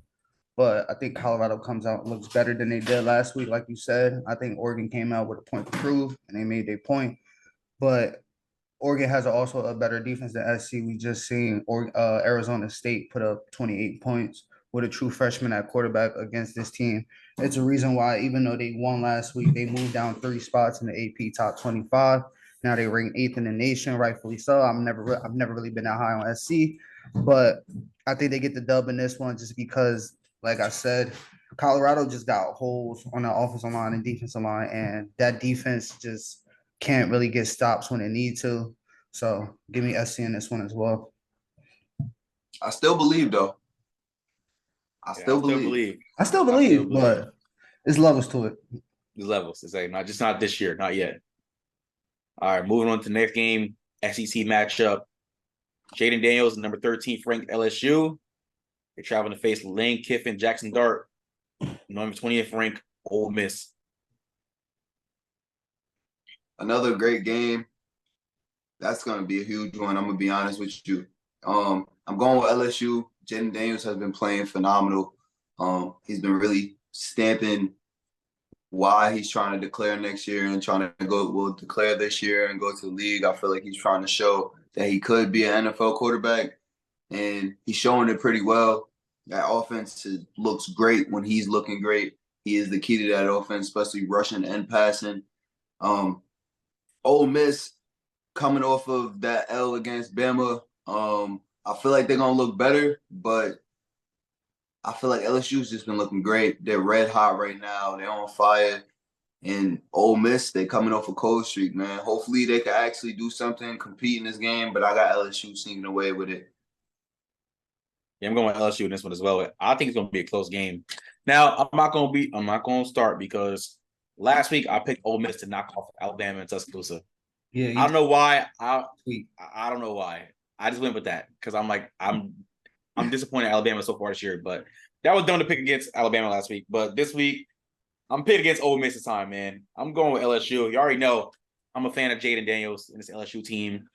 but I think Colorado comes out and looks better than they did last week. Like you said, I think Oregon came out with a point to prove, and they made their point. But Oregon has also a better defense than SC. We just seen Arizona State put up 28 points with a true freshman at quarterback against this team. It's a reason why, even though they won last week, they moved down 3 spots in the AP top 25. Now they rank 8th in the nation, rightfully so. I've never really been that high on SC, but I think they get the dub in this one just because, like I said, Colorado just got holes on the offensive line and defensive line, and that defense just can't really get stops when it need to. So give me SC in this one as well. I still believe, though. I still believe, but there's levels to it. There's levels. It's like not this year, not yet. All right, moving on to the next game, SEC matchup. Jaden Daniels, number 13th ranked LSU. They're traveling to face Lane Kiffin, Jackson Dart, number 20th ranked Ole Miss. Another great game. That's going to be a huge one. I'm going to be honest with you. I'm going with LSU. Jaden Daniels has been playing phenomenal. He's been really stamping why he's trying to declare next year and trying to declare this year and go to the league. I feel like he's trying to show that he could be an NFL quarterback, and he's showing it pretty well. That offense looks great when he's looking great. He is the key to that offense, especially rushing and passing. Ole Miss coming off of that L against Bama, I feel like they're going to look better, but I feel like LSU's just been looking great. They're red hot right now. They're on fire. And Ole Miss, they're coming off a cold streak, man. Hopefully they can actually do something, compete in this game, but I got LSU sneaking away with it. Yeah, I'm going with LSU in this one as well. I think it's going to be a close game. Now, I'm not going to start because last week I picked Ole Miss to knock off Alabama and Tuscaloosa. Yeah, I don't know why. I don't know why. I just went with that because I'm disappointed in Alabama so far this year, but that was dumb to pick against Alabama last week. But this week, I'm pitted against Ole Miss this time, man. I'm going with LSU. You already know I'm a fan of Jaden Daniels and this LSU team.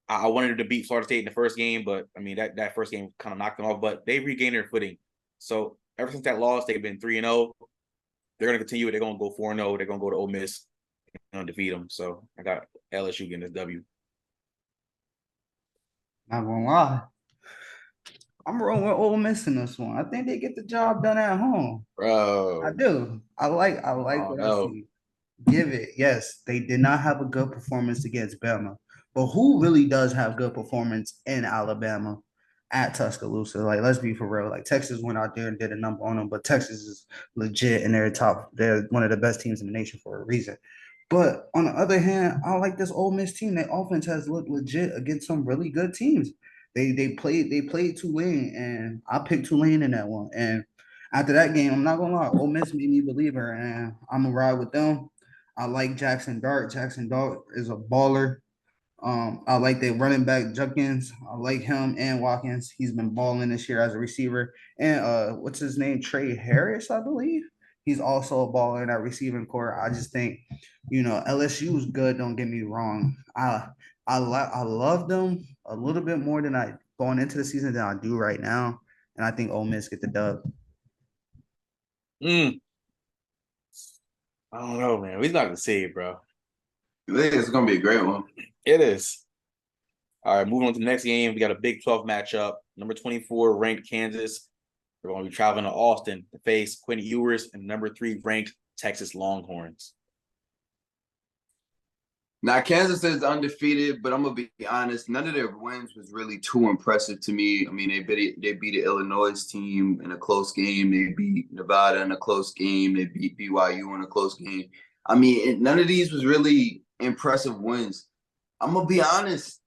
I wanted to beat Florida State in the first game, but I mean that first game kind of knocked them off. But they regained their footing. So ever since that loss, they've been 3-0. They're going to continue. They're going to go 4-0. They're going to go to Ole Miss and defeat them. So I got LSU getting this W. Not gonna lie, I'm rolling with Ole Miss in this one. I think they get the job done at home. Bro, I do. I like what I see. Give it. Yes, they did not have a good performance against Bama, but who really does have good performance in Alabama at Tuscaloosa? Like, let's be for real. Like, Texas went out there and did a number on them, but Texas is legit and they're one of the best teams in the nation for a reason. But on the other hand, I like this Ole Miss team. Their offense has looked legit against some really good teams. They played Tulane, and I picked Tulane in that one. And after that game, I'm not gonna lie, Ole Miss made me believe her, and I'm gonna ride with them. I like Jackson Dart. Jackson Dart is a baller. I like their running back Junkins. I like him and Watkins. He's been balling this year as a receiver. And what's his name? Trey Harris, I believe. He's also a baller in that receiving core. I just think, LSU is good. Don't get me wrong. I love them a little bit more than I going into the season than I do right now, and I think Ole Miss get the dub. I don't know, man. We're not gonna see it, bro. I think it's gonna be a great one. It is. All right, moving on to the next game. We got a Big 12 matchup. Number 24 ranked Kansas. They're going to be traveling to Austin to face Quinn Ewers and number 3 ranked Texas Longhorns. Now, Kansas is undefeated, but I'm going to be honest, none of their wins was really too impressive to me. I mean, they beat the Illinois team in a close game. They beat Nevada in a close game. They beat BYU in a close game. I mean, none of these was really impressive wins. I'm going to be honest,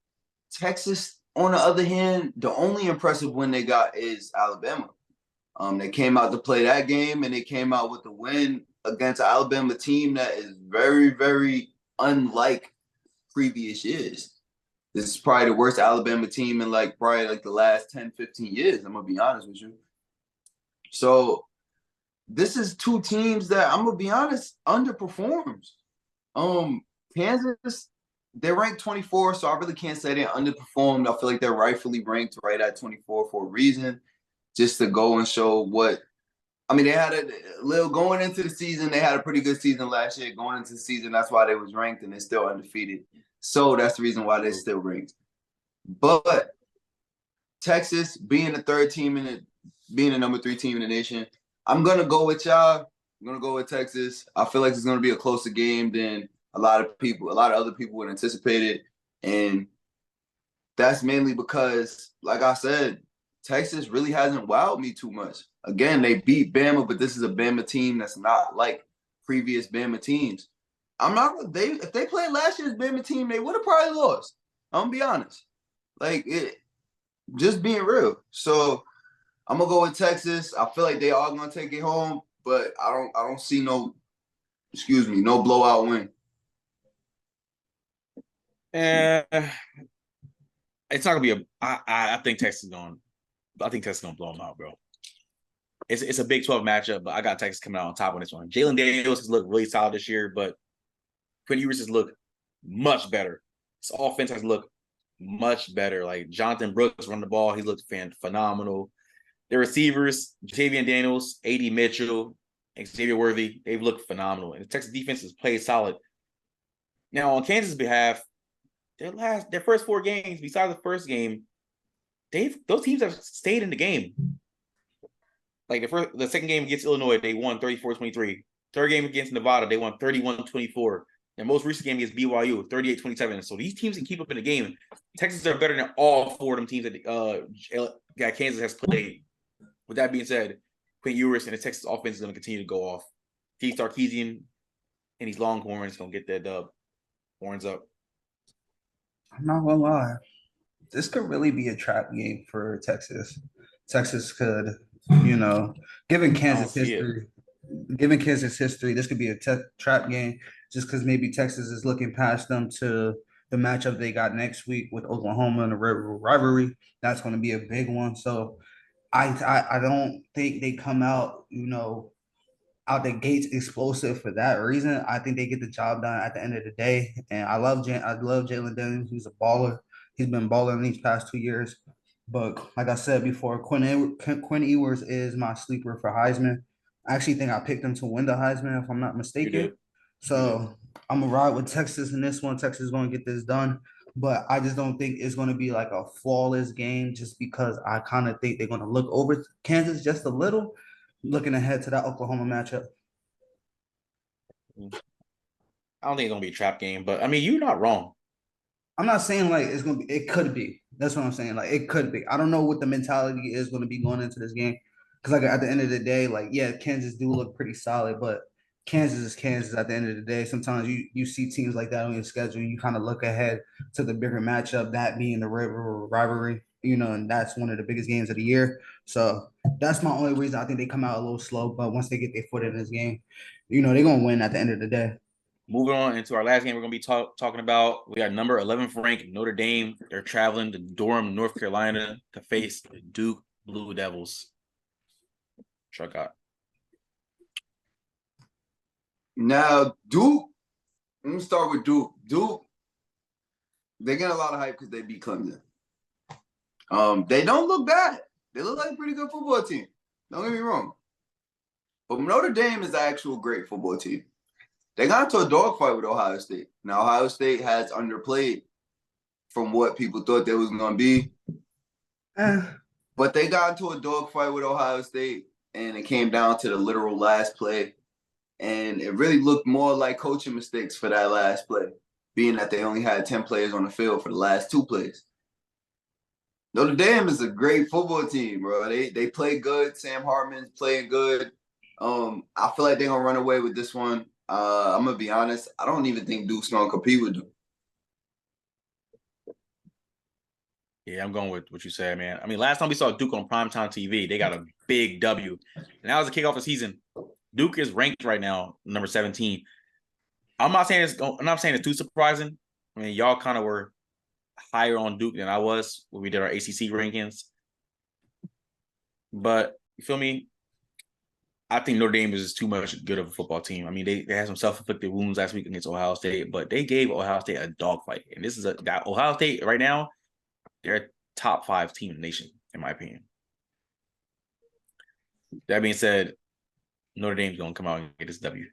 Texas on the other hand, the only impressive win they got is Alabama. They came out to play that game, and they came out with a win against an Alabama team that is very, very unlike previous years. This is probably the worst Alabama team in probably the last 10, 15 years. I'm going to be honest with you. So this is two teams that, I'm going to be honest, underperforms. Kansas, they're ranked 24, so I really can't say they underperformed. I feel like they're rightfully ranked right at 24 for a reason, just to go and show what – I mean, they had a little – going into the season, they had a pretty good season last year. Going into the season, that's why they was ranked, and they're still undefeated. So that's the reason why they're still ranked. But Texas, being the third team being the number 3 team in the nation, I'm going to go with y'all. I'm going to go with Texas. I feel like it's going to be a closer game than a lot of other people would anticipate it. And that's mainly because, like I said, Texas really hasn't wowed me too much. Again, they beat Bama, but this is a Bama team that's not like previous Bama teams. If they played last year's Bama team, they would have probably lost. I'm going to be honest. Just being real. So I'm going to go with Texas. I feel like they are going to take it home, but I don't see no blowout win. It's not gonna be I think Texas is going. I think Texas is gonna blow them out, bro. It's a Big 12 matchup, but I got Texas coming out on top on this one. Jalen Daniels has looked really solid this year, but Quinn Ewers has looked much better. His offense has looked much better. Like Jonathan Brooks run the ball, he looked phenomenal. The receivers, Jatavian Daniels, A.D. Mitchell, Xavier Worthy, they've looked phenomenal. And the Texas defense has played solid. Now, on Kansas' behalf, their first 4 games, besides the first game, those teams have stayed in the game. Like the second game against Illinois, they won 34-23. Third game against Nevada, they won 31-24. Their most recent game against BYU, 38-27. So these teams can keep up in the game. Texas are better than all 4 of them teams that Kansas has played. With that being said, Quinn Ewers and the Texas offense is going to continue to go off. Steve Sarkisian and these Longhorns going to get that dub. Horns up. I'm not gonna lie. This could really be a trap game for Texas. Texas could, given Kansas history, this could be a trap game just because maybe Texas is looking past them to the matchup they got next week with Oklahoma in the rivalry. That's going to be a big one. So I don't think they come out, out the gates explosive for that reason. I think they get the job done at the end of the day. And I love Jalen Daniels. He's a baller. He's been balling these past 2 years. But like I said before, Quinn Ewers is my sleeper for Heisman. I actually think I picked him to win the Heisman, if I'm not mistaken. So I'm going to ride with Texas in this one. Texas is going to get this done. But I just don't think it's going to be like a flawless game just because I kind of think they're going to look over Kansas just a little, looking ahead to that Oklahoma matchup. I don't think it's going to be a trap game, but, I mean, you're not wrong. I'm not saying like it's going to be – it could be. That's what I'm saying. Like, it could be. I don't know what the mentality is going to be going into this game because, like, at the end of the day, like, yeah, Kansas do look pretty solid, but Kansas is Kansas at the end of the day. Sometimes you see teams like that on your schedule, and you kind of look ahead to the bigger matchup, that being the rivalry, and that's one of the biggest games of the year. So that's my only reason I think they come out a little slow, but once they get their foot in this game, they're going to win at the end of the day. Moving on into our last game we're going to be talking about, we got number 11th ranked Notre Dame. They're traveling to Durham, North Carolina to face the Duke Blue Devils. Truck out. Now, Duke, let me start with Duke. Duke, they get a lot of hype because they beat Clemson. They don't look bad. They look like a pretty good football team. Don't get me wrong. But Notre Dame is an actual great football team. They got into a dogfight with Ohio State. Now, Ohio State has underplayed from what people thought they was going to be. But they got into a dogfight with Ohio State, and it came down to the literal last play. And it really looked more like coaching mistakes for that last play, being that they only had 10 players on the field for the last 2 plays. Notre Dame is a great football team, bro. They play good. Sam Hartman's playing good. I feel like they're going to run away with this one. I'm going to be honest. I don't even think Duke's going to compete with them. Yeah, I'm going with what you said, man. I mean, last time we saw Duke on primetime TV, they got a big W. And that was the kickoff of the season. Duke is ranked right now, number 17. I'm not saying it's too surprising. I mean, y'all kind of were higher on Duke than I was when we did our ACC rankings. But you feel me? I think Notre Dame is just too much good of a football team. I mean, they had some self-inflicted wounds last week against Ohio State, but they gave Ohio State a dogfight. And this is Ohio State right now, they're a top 5 team in the nation, in my opinion. That being said, Notre Dame's going to come out and get this W.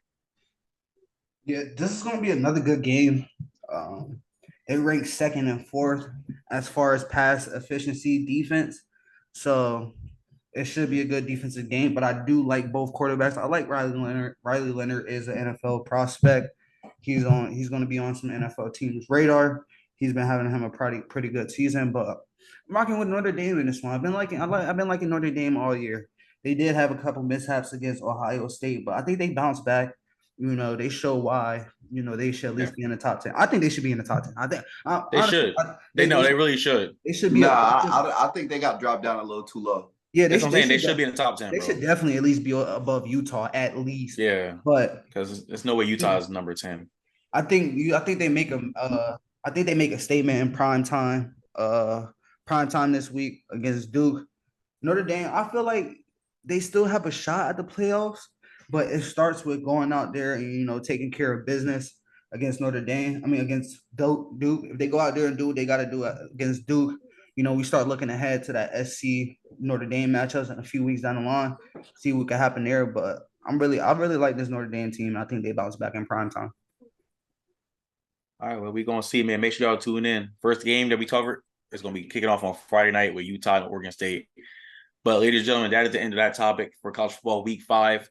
Yeah, this is going to be another good game. It ranks second and fourth as far as pass efficiency defense. So it should be a good defensive game, but I do like both quarterbacks. I like Riley Leonard. Riley Leonard is an NFL prospect. He's going to be on some NFL teams' radar. He's been having him a pretty good season, but I'm rocking with Notre Dame in this one. I've been liking Notre Dame all year. They did have a couple mishaps against Ohio State, but I think they bounced back. You know, they show why. You know, they should at least be in the top 10. I think they should be in the top 10. I think they should. They really should. They should be. I think they got dropped down a little too low. Yeah, they should be in the top 10. They should definitely at least be above Utah, at least. Yeah, but because there's no way Utah is number 10. I think they make a statement in prime time this week against Duke. Notre Dame, I feel like they still have a shot at the playoffs, but it starts with going out there and, you know, taking care of business against Notre Dame. I mean, against Duke. If they go out there and do what they got to do against Duke, you know, we start looking ahead to that SC Notre Dame matchups in a few weeks down the line, see what can happen there. But I really like this Notre Dame team. I think they bounce back in prime time. All right, well, we're going to see, man. Make sure y'all tune in. First game that we covered is going to be kicking off on Friday night with Utah and Oregon State. But, ladies and gentlemen, that is the end of that topic for college football week 5.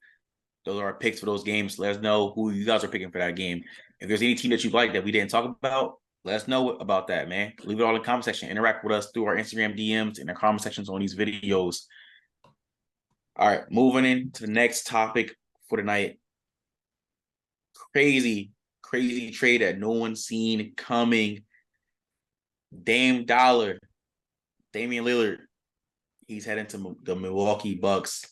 Those are our picks for those games. Let us know who you guys are picking for that game. If there's any team that you like that we didn't talk about, let us know about that, man. Leave it all in the comment section. Interact with us through our Instagram DMs and the comment sections on these videos. All right, moving into the next topic for tonight. Crazy trade that no one's seen coming. Damian Lillard, he's heading to the Milwaukee Bucks.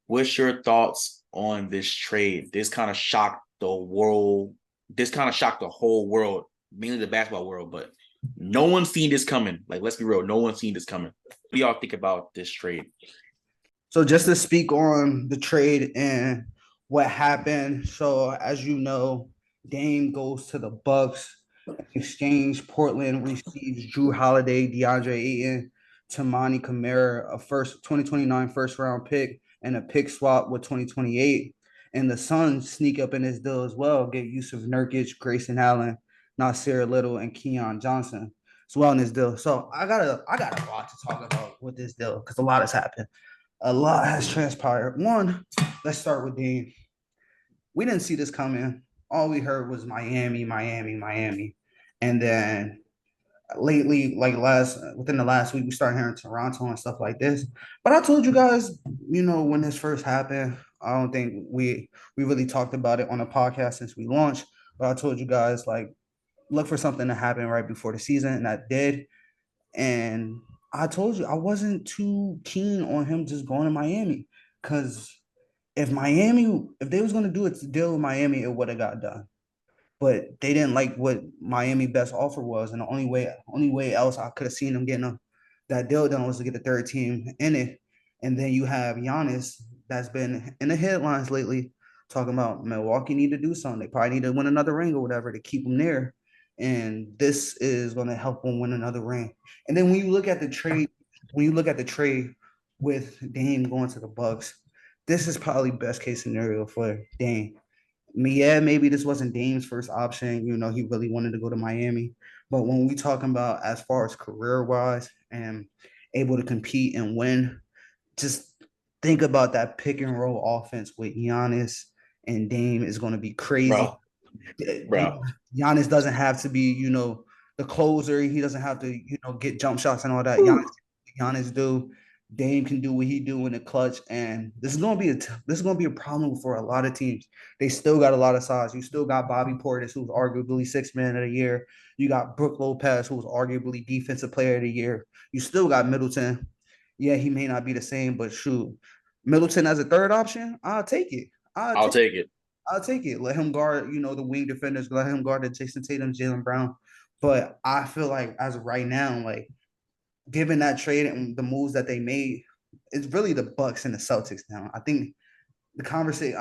What's your thoughts on this trade? This kind of shocked the world. This kind of shocked the whole world, mainly the basketball world, but no one's seen this coming. Like, let's be real, no one's seen this coming. What do y'all think about this trade? So just to speak on the trade and what happened. So as you know, Dame goes to the Bucks. In exchange, Portland receives Drew Holiday, DeAndre Ayton, Tamani Kamara, a 2029 first round pick, and a pick swap with 2028. And the Suns sneak up in this deal as well, get Yusuf Nurkic, Grayson Allen, Nasir Little, and Keon Johnson as well in this deal. So I got a lot to talk about with this deal because a lot has happened. A lot has transpired. One, let's start with Dame. We didn't see this coming. All we heard was Miami. And then lately, within the last week, we started hearing Toronto and stuff like this. But I told you guys, you know, when this first happened, I don't think we really talked about it on the podcast since we launched. But I told you guys, like, look for something to happen right before the season, and that did. And I told you I wasn't too keen on him just going to Miami because if they was going to do a deal with Miami, it would have got done. But they didn't like what Miami best offer was, and the only way else I could have seen them getting that deal done was to get the third team in it. And then you have Giannis that's been in the headlines lately talking about Milwaukee need to do something. They probably need to win another ring or whatever to keep them there. And this is going to help them win another ring. And then when you look at the trade with Dame going to the Bucks, this is probably best case scenario for Dame. Yeah, maybe this wasn't Dame's first option. You know, he really wanted to go to Miami. But when we talking about as far as career-wise and able to compete and win, just think about that pick and roll offense with Giannis and Dame is going to be crazy. Bro. Giannis doesn't have to be, you know, the closer. He doesn't have to, you know, get jump shots and all that. Giannis do. Dame can do what he do in the clutch, and this is gonna be a problem for a lot of teams. They still got a lot of size. You still got Bobby Portis, who's arguably sixth man of the year. You got Brook Lopez, who's arguably defensive player of the year. You still got Middleton. Yeah, he may not be the same, but shoot, Middleton as a third option, I'll take it. I'll take it. I'll take it. Let him guard, the wing defenders. Let him guard the Jason Tatum, Jaylen Brown. But I feel like as of right now, like given that trade and the moves that they made, it's really the Bucks and the Celtics now. I think the conversation,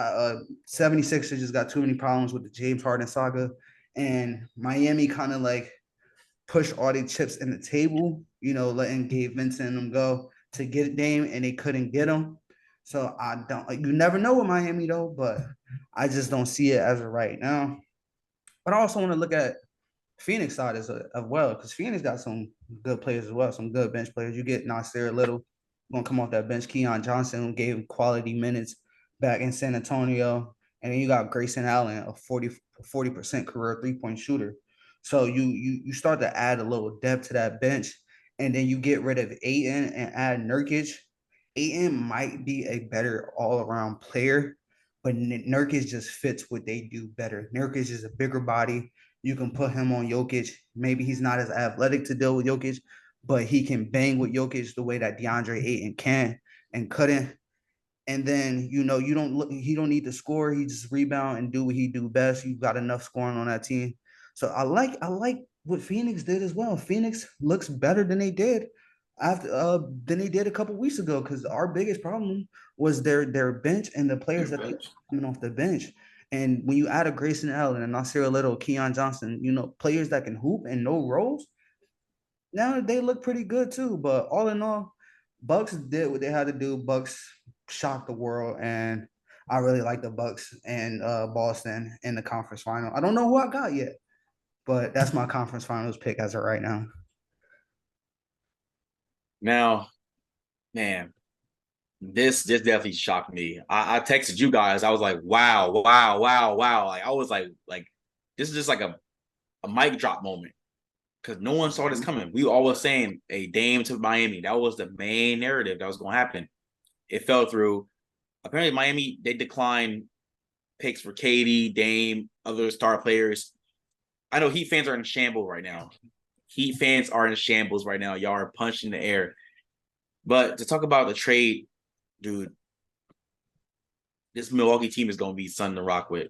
76ers just got too many problems with the James Harden saga, and Miami kind of like pushed all their chips in the table, letting Gabe Vincent and them go to get Dame, and they couldn't get him. So I don't like. You never know with Miami though, but I just don't see it as of right now. But I also want to look at Phoenix side as well, because Phoenix got some good players as well, some good bench players. You get Nasir Little, gonna come off that bench. Keon Johnson, who gave him quality minutes back in San Antonio, and then you got Grayson Allen, a 40% career 3-point shooter. So you start to add a little depth to that bench, and then you get rid of Ayton and add Nurkic. Ayton might be a better all-around player, but Nurkic just fits what they do better. Nurkic is a bigger body. You can put him on Jokic. Maybe he's not as athletic to deal with Jokic, but he can bang with Jokic the way that DeAndre Ayton can and couldn't. And then, you don't need to score. He just rebound and do what he do best. You've got enough scoring on that team. So I like what Phoenix did as well. Phoenix looks better than they did a couple weeks ago, because our biggest problem was their bench and the players that they coming off the bench. And when you add a Grayson Allen and Nasir Little, Keon Johnson, players that can hoop and know roles, now they look pretty good too. But all in all, Bucks did what they had to do. Bucks shocked the world, and I really like the Bucks and Boston in the conference final. I don't know who I got yet, but that's my conference finals pick as of right now. Now, man, this definitely shocked me. I texted you guys. I was like, wow. Like I was like this is just like a mic drop moment, because no one saw this coming. We all was saying a Dame to Miami. That was the main narrative that was going to happen. It fell through. Apparently, Miami, they declined picks for KD, Dame, other star players. I know Heat fans are in shambles right now. Y'all are punching the air. But to talk about the trade, dude, this Milwaukee team is going to be something to rock with.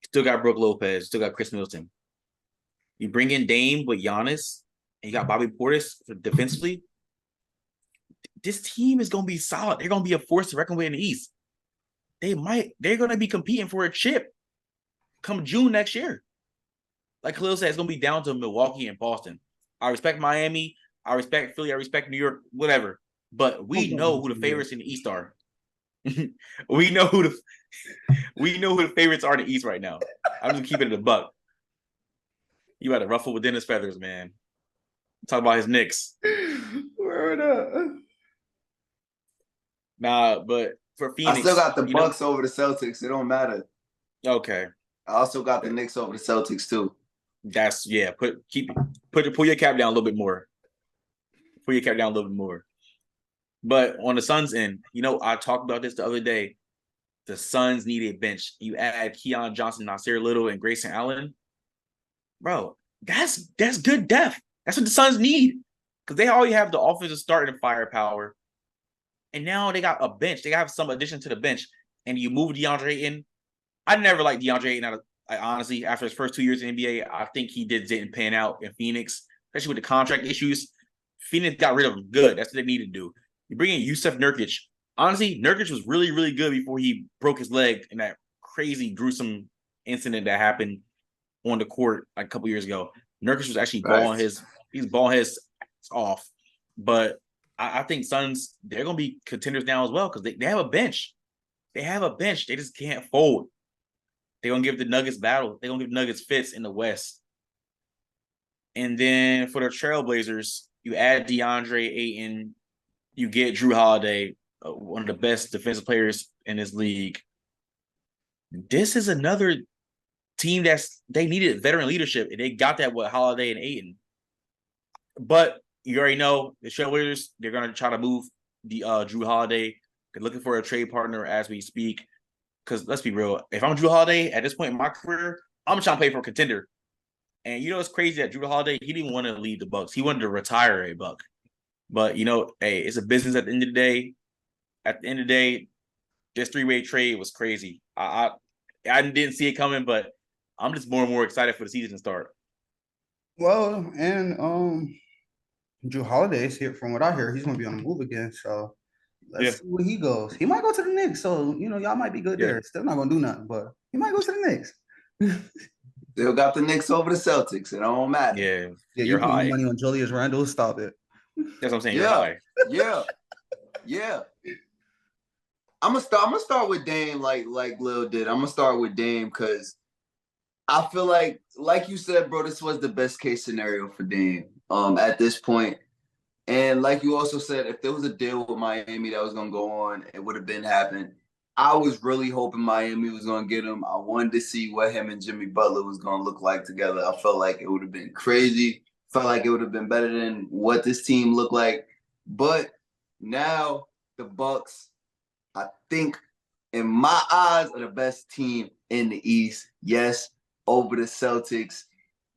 Still got Brook Lopez, still got Chris Middleton. You bring in Dame with Giannis, and you got Bobby Portis defensively. This team is going to be solid. They're going to be a force to reckon with in the East. They're going to be competing for a chip come June next year. Like Khalil said, it's going to be down to Milwaukee and Boston. I respect Miami. I respect Philly. I respect New York, whatever. But we know who the favorites in the East are. we know who the favorites are in the East right now. I'm just keeping it a buck. You had to ruffle within his feathers, man. Talk about his Knicks. Word up. Nah, but for Phoenix, I still got the Bucks over the Celtics. It don't matter. Okay. I also got the Knicks over the Celtics too. That's pull your cap down a little bit more. Pull your cap down a little bit more. But on the Suns end, I talked about this the other day. The Suns need a bench. You add Keon Johnson, Nasir Little, and Grayson Allen. Bro, that's good depth. That's what the Suns need. Because they already have the offensive starting firepower. And now they got a bench. They have some addition to the bench. And you move DeAndre Ayton. I never liked DeAndre Ayton. Honestly, after his first 2 years in the NBA, I think he didn't pan out in Phoenix, especially with the contract issues. Phoenix got rid of him good. That's what they needed to do. You bring in Yusuf Nurkic. Honestly, Nurkic was really, really good before he broke his leg in that crazy, gruesome incident that happened on the court a couple years ago. Nurkic was actually balling his off. But I think Suns, they're going to be contenders now as well, because they have a bench. They have a bench. They just can't fold. They're going to give the Nuggets battle. They're going to give Nuggets fits in the West. And then for the Trailblazers, you add DeAndre Ayton, you get Drew Holiday, one of the best defensive players in this league. This is another team they needed veteran leadership, and they got that with Holiday and Ayton. But you already know the Trailblazers, they're gonna try to move the Drew Holiday. They're looking for a trade partner as we speak. Because let's be real, if I'm Drew Holiday at this point in my career, I'm trying to play for a contender. And it's crazy that Drew Holiday, he didn't want to leave the Bucks. He wanted to retire a Buck. But hey, it's a business at the end of the day. At the end of the day, this three-way trade was crazy. I didn't see it coming, but I'm just more and more excited for the season to start. Well, and Drew Holiday's here. From what I hear, he's going to be on the move again. So let's see where he goes. He might go to the Knicks. So y'all might be good there. Still not going to do nothing, but he might go to the Knicks. Still got the Knicks over the Celtics. It don't matter. Yeah. You're putting money on Julius Randle. Stop it. That's what I'm saying. You're high. Yeah. I'm gonna start with Dame like Lil did. I'm gonna start with Dame because I feel like you said, bro, this was the best case scenario for Dame at this point. And like you also said, if there was a deal with Miami that was gonna go on, it would have been happened. I was really hoping Miami was gonna get him. I wanted to see what him and Jimmy Butler was gonna look like together. I felt like it would have been crazy. Felt like it would have been better than what this team looked like. But now the Bucks, I think, in my eyes, are the best team in the East. Yes, over the Celtics.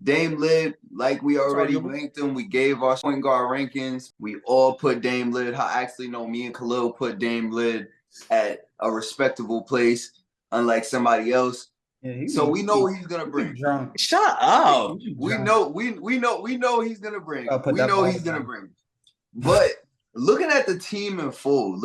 Dame Lillard, like we already ranked him. We gave our point guard rankings. We all put Dame Lillard. Me and Khalil put Dame Lillard at a respectable place, unlike somebody else. Yeah, so we know what he's gonna bring. Shut up. We know he's gonna bring. We know he's gonna bring. But looking at the team in full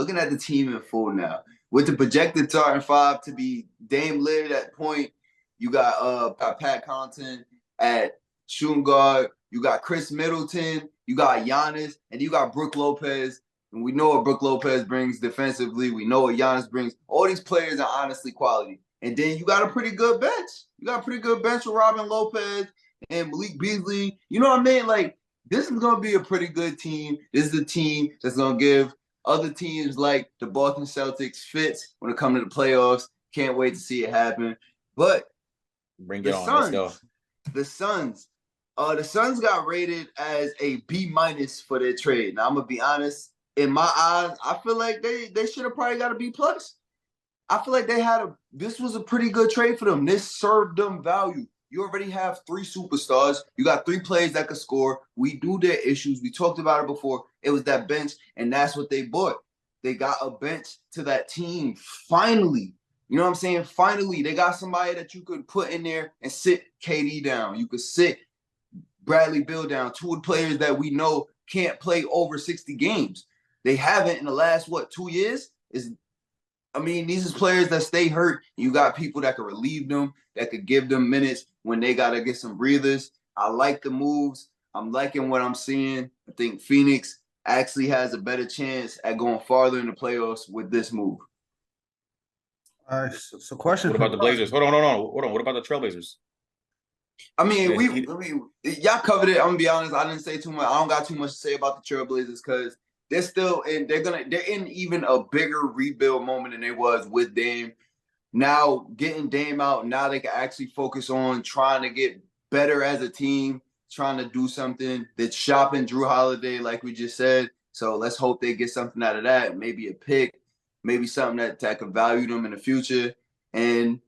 now, with the projected starting five to be Dame Lillard at point, you got Pat Connaughton at shooting guard, you got Chris Middleton, you got Giannis, and you got Brook Lopez. And we know what Brook Lopez brings defensively. We know what Giannis brings. All these players are honestly quality. And then you got a pretty good bench. You got a pretty good bench with Robin Lopez and Malik Beasley. You know what I mean? Like, this is going to be a pretty good team. This is a team that's going to give other teams like the Boston Celtics fits when it comes to the playoffs. Can't wait to see it happen. But bring it on. Let's go. The Suns got rated as a B- for their trade. Now, I'm going to be honest. In my eyes, I feel like they should have probably got a B+. I feel like this was a pretty good trade for them. This served them value. You already have 3 superstars. You got 3 players that could score. We do their issues. We talked about it before. It was that bench, and that's what they bought. They got a bench to that team. Finally. You know what I'm saying? Finally, they got somebody that you could put in there and sit KD down. You could sit Bradley Beal down. 2 of the players that we know can't play over 60 games. They haven't in the last, 2 years? These are players that stay hurt. You got people that can relieve them, that could give them minutes when they got to get some breathers. I like the moves. I'm liking what I'm seeing. I think Phoenix actually has a better chance at going farther in the playoffs with this move. All right, so question. What about the Blazers? Hold on. What about the Trailblazers? Y'all covered it. I'm gonna be honest. I didn't say too much. I don't got too much to say about the Trailblazers because they're still in. They're in even a bigger rebuild moment than they was with Dame. Now getting Dame out, now they can actually focus on trying to get better as a team, trying to do something. They're shopping Drew Holiday, like we just said. So let's hope they get something out of that. Maybe a pick, maybe something that could value them in the future. And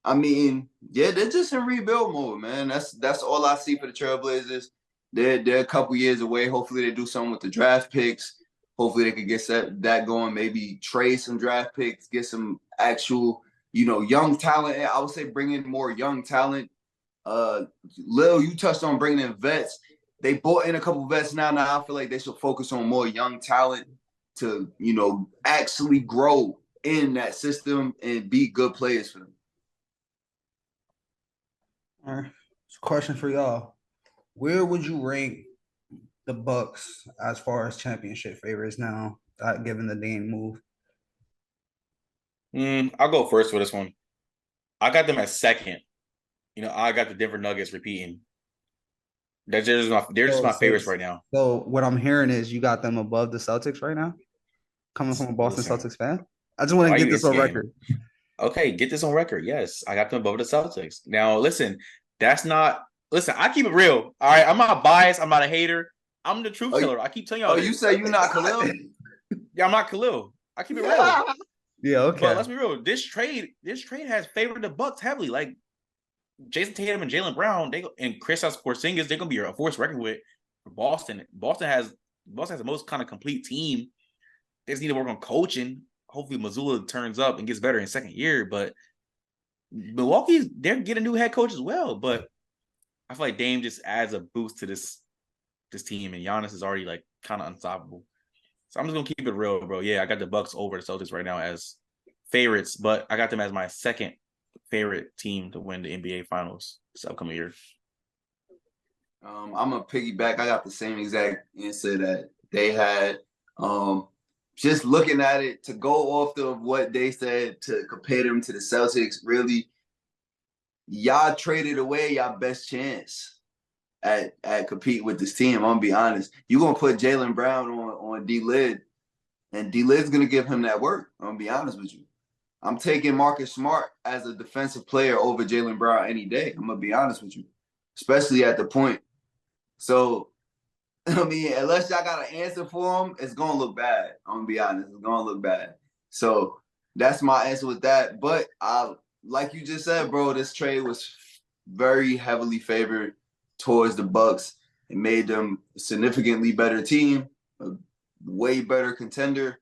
they're just in rebuild mode, man. That's all I see for the Trailblazers. They're a couple years away. Hopefully they do something with the draft picks. Hopefully they could get that going. Maybe trade some draft picks, get some actual, young talent. I would say bring in more young talent. Lil, you touched on bringing in vets. They bought in a couple vets now. Now I feel like they should focus on more young talent to, actually grow in that system and be good players for them. All right. So question for y'all. Where would you rank the Bucks as far as championship favorites now, given the Dame move? I'll go first for this one. I got them at second. I got the Denver Nuggets repeating. They're just my favorites right now. So what I'm hearing is you got them above the Celtics right now? Coming from a Boston Celtics fan? I just want to get this on record. Okay, get this on record. Yes, I got them above the Celtics. Now, listen, I keep it real. All right, I'm not biased. I'm not a hater. I'm the truth teller. I keep telling y'all. Oh, you say you're not Khalil? Yeah, I'm not Khalil. I keep it real. Yeah, okay. But let's be real. This trade has favored the Bucks heavily. Like Jason Tatum and Jaylen Brown, and Kristaps Porzingis, they're gonna be a force to reckon with for Boston. Boston has the most kind of complete team. They just need to work on coaching. Hopefully, Mazzulla turns up and gets better in second year. But Milwaukee's they're getting a new head coach as well. But I feel like Dame just adds a boost to this team, and Giannis is already like kind of unstoppable. So I'm just gonna keep it real, bro. Yeah, I got the Bucks over the Celtics right now as favorites, but I got them as my second favorite team to win the NBA Finals this upcoming year. I'm gonna piggyback. I got the same exact answer that they had. Just looking at it, to go off of what they said to compare them to the Celtics, really, y'all traded away y'all best chance at compete with this team. I'm gonna be honest. You're gonna put Jaylen Brown on D-Lid, and D-Lid's gonna give him that work. I'm gonna be honest with you. I'm taking Marcus Smart as a defensive player over Jaylen Brown any day. I'm gonna be honest with you, especially at the point. So, I mean, unless y'all got an answer for him, it's gonna look bad. I'm gonna be honest, it's gonna look bad. So that's my answer with that. But like you just said, bro, this trade was very heavily favored towards the Bucks. It made them a significantly better team, a way better contender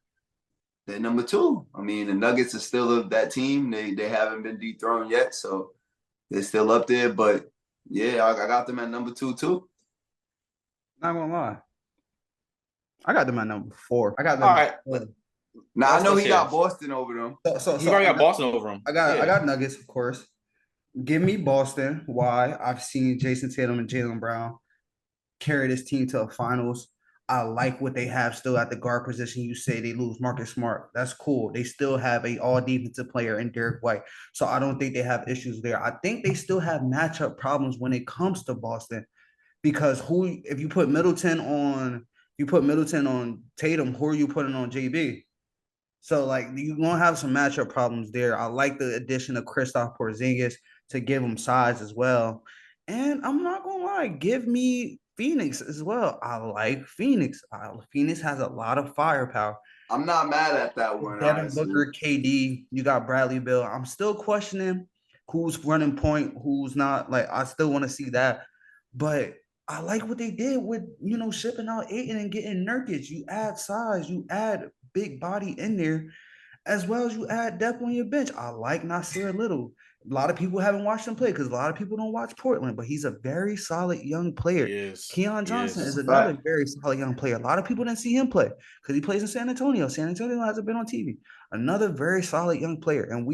than number 2. I mean, the Nuggets are still that team. They haven't been dethroned yet, so they're still up there. But yeah, I got them at number 2 too. Not gonna lie, I got them at number 4. I got them. All right. Now I know he got Boston over them. So he already got Boston over him. I got Nuggets, of course. Give me Boston. Why? I've seen Jason Tatum and Jaylen Brown carry this team to a finals. I like what they have still at the guard position. You say they lose Marcus Smart. That's cool. They still have a all-defensive player in Derek White. So I don't think they have issues there. I think they still have matchup problems when it comes to Boston. Because if you put Middleton on Tatum, who are you putting on JB? So like you're gonna have some matchup problems there. I like the addition of Kristaps Porzingis to give him size as well. And I'm not gonna lie, give me Phoenix as well. I like Phoenix. Phoenix has a lot of firepower. I'm not mad at that one. Devin Booker, KD, you got Bradley Beal. I'm still questioning who's running point, who's not. Like I still want to see that, but I like what they did with shipping out Ayton and getting Nurkic. You add size, you add big body in there, as well as you add depth on your bench. I like Nasir Little. A lot of people haven't watched him play because a lot of people don't watch Portland, but he's a very solid young player. Keon Johnson is another very solid young player. A lot of people didn't see him play because he plays in San Antonio. San Antonio hasn't been on TV. Another very solid young player. And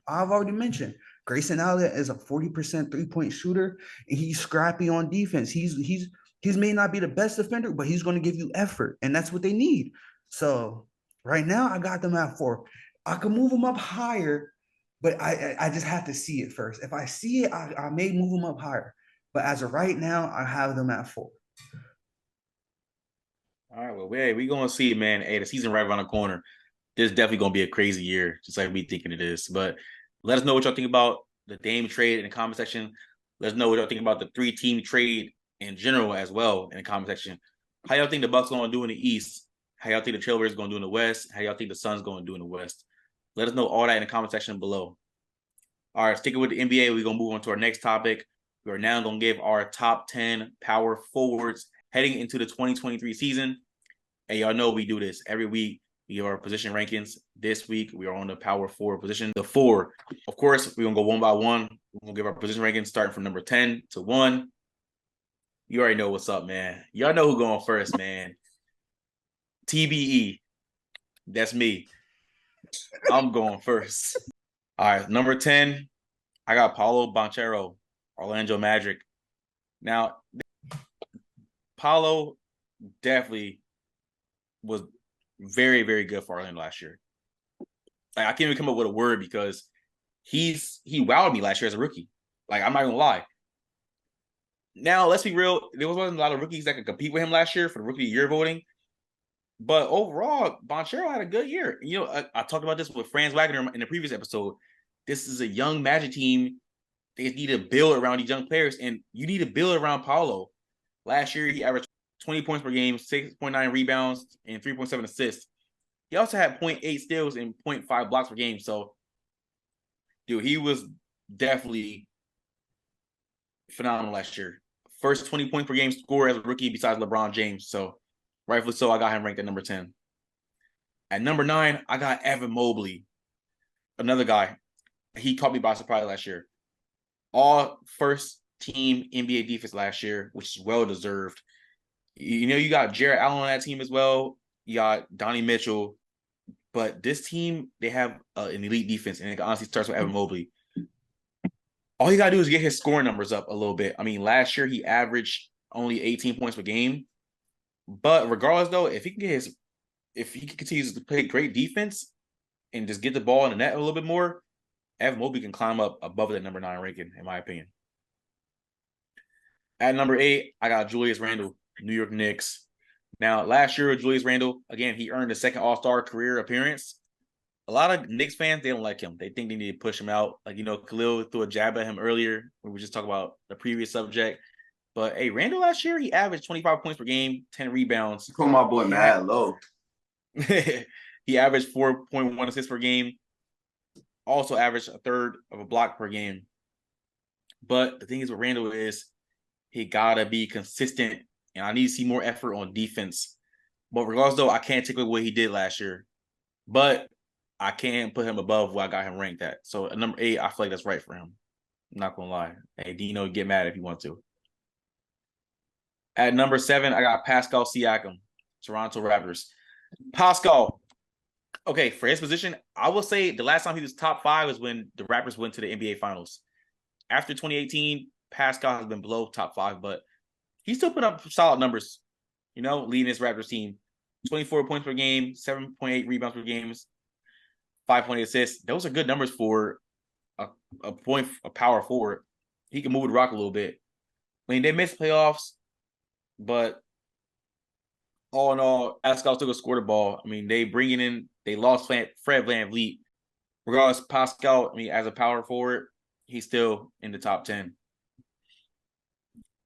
I've already mentioned, Grayson Allen is a 40% three-point shooter, and he's scrappy on defense. He's may not be the best defender, but he's going to give you effort, and that's what they need. So right now, I got them at 4. I could move them up higher, but I just have to see it first. If I see it, I may move them up higher. But as of right now, I have them at 4. All right, well, we going to see, man. Hey, the season right around the corner. This is definitely going to be a crazy year, just like we thinking it is. But let us know what y'all think about the Dame trade in the comment section. Let us know what y'all think about the 3-team trade in general as well in the comment section. How y'all think the Bucks going to do in the East? How y'all think the Trailblazers going to do in the West? How y'all think the Suns going to do in the West? Let us know all that in the comment section below. All right, sticking with the NBA, we're going to move on to our next topic. We are now going to give our top 10 power forwards heading into the 2023 season. And y'all know we do this every week. We give our position rankings. This week, we are on the power forward position, the 4. Of course, we're going to go one by one. We're going to give our position rankings starting from number 10 to 1. You already know what's up, man. Y'all know who going first, man. TBE. That's me. I'm going first. All right, number 10, I got Paolo Banchero, Orlando Magic. Now, Paolo definitely was very, very good for Orlando last year. Like, I can't even come up with a word because he wowed me last year as a rookie. Like, I'm not gonna lie. Now, let's be real. There wasn't a lot of rookies that could compete with him last year for the rookie of the year voting. But overall, Banchero had a good year. You know, I talked about this with Franz Wagner in the previous episode. This is a young Magic team. They need to build around these young players, and you need to build around Paolo. Last year, he averaged 20 points per game, 6.9 rebounds, and 3.7 assists. He also had 0.8 steals and 0.5 blocks per game. So, dude, he was definitely phenomenal last year. First 20 points per game score as a rookie besides LeBron James. So, rightfully so, I got him ranked at number 10. At number 9, I got Evan Mobley. Another guy. He caught me by surprise last year. All first team NBA defense last year, which is well deserved. You know, you got Jarrett Allen on that team as well. You got Donnie Mitchell. But this team, they have an elite defense, and it honestly starts with Evan Mobley. All you got to do is get his scoring numbers up a little bit. I mean, last year he averaged only 18 points per game. But regardless, though, if he continues to play great defense and just get the ball in the net a little bit more, Evan Mobley can climb up above the number 9 ranking, in my opinion. At number 8, I got Julius Randle, New York Knicks. Now, last year, Julius Randle, again, he earned a second All-Star career appearance. A lot of Knicks fans, they don't like him. They think they need to push him out. Like, you know, Khalil threw a jab at him earlier. We were just talking about the previous subject. But, hey, Randle last year, he averaged 25 points per game, 10 rebounds. Put my boy mad low. He averaged 4.1 assists per game. Also averaged a third of a block per game. But the thing is with Randle is he got to be consistent, and I need to see more effort on defense. But regardless, though, I can't take away what he did last year. But I can't put him above where I got him ranked at. So at number 8, I feel like that's right for him. I'm not going to lie. Hey, Dino, get mad if you want to. At number 7, I got Pascal Siakam, Toronto Raptors. Pascal, okay, for his position, I will say the last time he was top 5 is when the Raptors went to the NBA Finals. After 2018, Pascal has been below top 5, but he still put up solid numbers, you know, leading his Raptors team. 24 points per game, 7.8 rebounds per game, 5.8 assists. Those are good numbers for a power forward. He can move the rock a little bit. I mean, they missed playoffs, but all in all, Pascal still scored the ball. I mean, they lost Fred VanVleet. Regardless, Pascal, I mean, as a power forward, he's still in the top 10.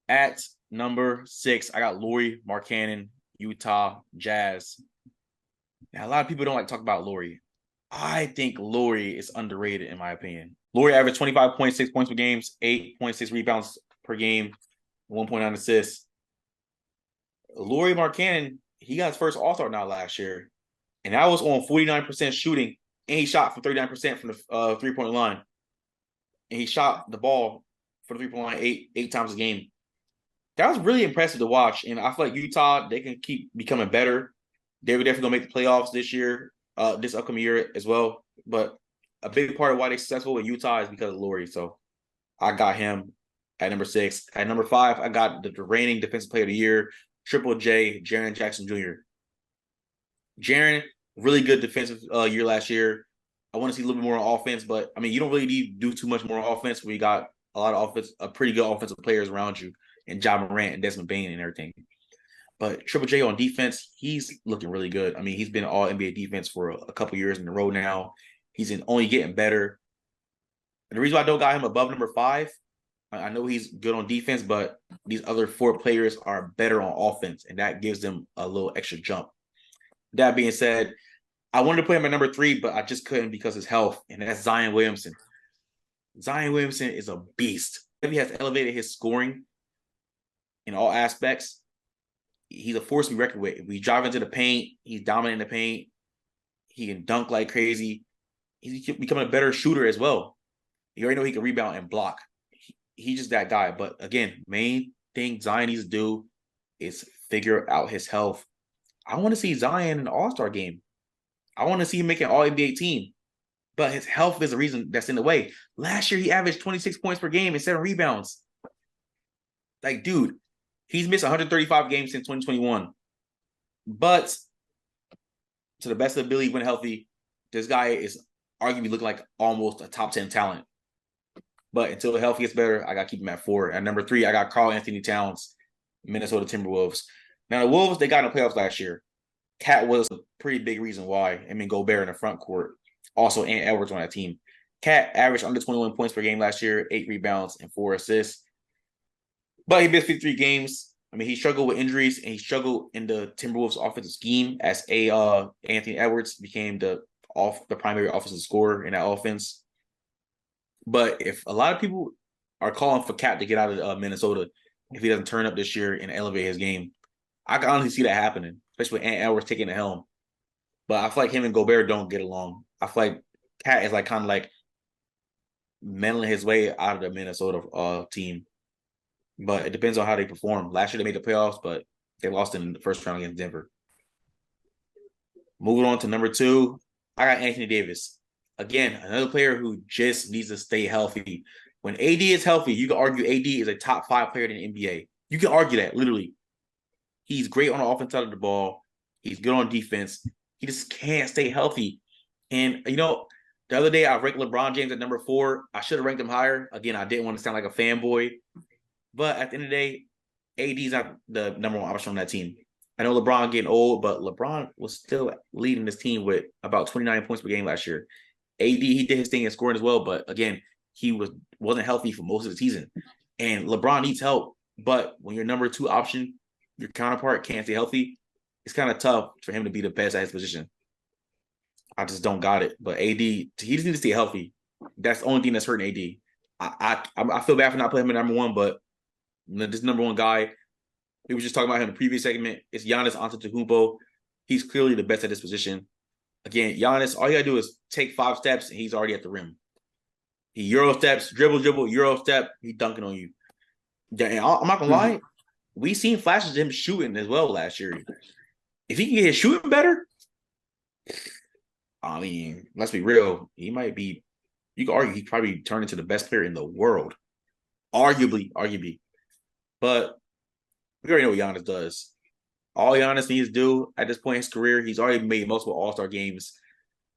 At number 6, I got Lauri Markkanen, Utah Jazz. Now, a lot of people don't like to talk about Lauri. I think Lauri is underrated, in my opinion. Lauri averaged 25.6 points per game, 8.6 rebounds per game, 1.9 assists. Lauri Markkanen, he got his first All-Star now last year, and that was on 49% shooting, and he shot for 39% from the three-point line. And he shot the ball for the three-point line eight times a game. That was really impressive to watch, and I feel like Utah, they can keep becoming better. They were definitely going to make the playoffs this year, this upcoming year as well. But a big part of why they're successful in Utah is because of Lauri. So I got him at number 6. At number 5, I got the reigning Defensive Player of the Year, Triple J, Jaren Jackson Jr. Jaren, really good defensive year last year. I want to see a little bit more on offense, but I mean, you don't really need to do too much more offense. We got a lot of offense, pretty good offensive players around you, and Ja Morant and Desmond Bane and everything. But Triple J on defense, he's looking really good. I mean, he's been all NBA defense for a couple years in a row now. He's only getting better. And the reason why I don't got him above number 5, I know he's good on defense, but these other 4 players are better on offense, and that gives them a little extra jump. That being said, I wanted to put him at number 3, but I just couldn't because of his health, and that's Zion Williamson. Zion Williamson is a beast. He has elevated his scoring in all aspects. He's a force to be reckoned with. If we drive into the paint, he's dominant in the paint. He can dunk like crazy. He's becoming a better shooter as well. You already know he can rebound and block. He's just that guy. But again, main thing Zion needs to do is figure out his health. I want to see Zion in the All-Star game. I want to see him make an All-NBA team. But his health is the reason that's in the way. Last year, he averaged 26 points per game and 7 rebounds. Like, dude, he's missed 135 games since 2021. But to the best of the ability when healthy, this guy is arguably looking like almost a top 10 talent. But until the health gets better, I got to keep him at 4. At number 3, I got Karl Anthony Towns, Minnesota Timberwolves. Now, the Wolves, they got in the playoffs last year. Cat was a pretty big reason why. I mean, Gobert in the front court. Also, Ant Edwards on that team. Cat averaged under 21 points per game last year, 8 rebounds and 4 assists. But he missed 53 games. I mean, he struggled with injuries and he struggled in the Timberwolves offensive scheme as Anthony Edwards became the primary offensive scorer in that offense. But if a lot of people are calling for Cat to get out of Minnesota if he doesn't turn up this year and elevate his game, I can honestly see that happening, especially with Edwards taking the helm. But I feel like him and Gobert don't get along. I feel like Cat is like kind of like meddling his way out of the Minnesota team. But it depends on how they perform. Last year they made the playoffs, but they lost in the first round against Denver. Moving on to number 2, I got Anthony Davis. Again, another player who just needs to stay healthy. When AD is healthy, you can argue AD is a top 5 player in the NBA. You can argue that, literally. He's great on the offense side of the ball. He's good on defense. He just can't stay healthy. And, you know, the other day I ranked LeBron James at number 4. I should have ranked him higher. Again, I didn't want to sound like a fanboy. But at the end of the day, AD's not the number 1 option on that team. I know LeBron getting old, but LeBron was still leading this team with about 29 points per game last year. AD, he did his thing in scoring as well, but again, he wasn't healthy for most of the season. And LeBron needs help, but when your number 2 option, your counterpart can't stay healthy, it's kind of tough for him to be the best at his position. I just don't got it. But AD, he just needs to stay healthy. That's the only thing that's hurting AD. I feel bad for not putting him at number 1, but this number 1 guy, we were just talking about him in the previous segment. It's Giannis Antetokounmpo. He's clearly the best at this position. Again, Giannis, all you got to do is take 5 steps, and he's already at the rim. He Euro steps, dribble, Euro step, he dunking on you. And I'm not going to lie, we seen flashes of him shooting as well last year. If he can get his shooting better, I mean, let's be real, he might be, you can argue he probably turned into the best player in the world. Arguably. But we already know what Giannis does. All Giannis needs to do at this point in his career, he's already made multiple All-Star games,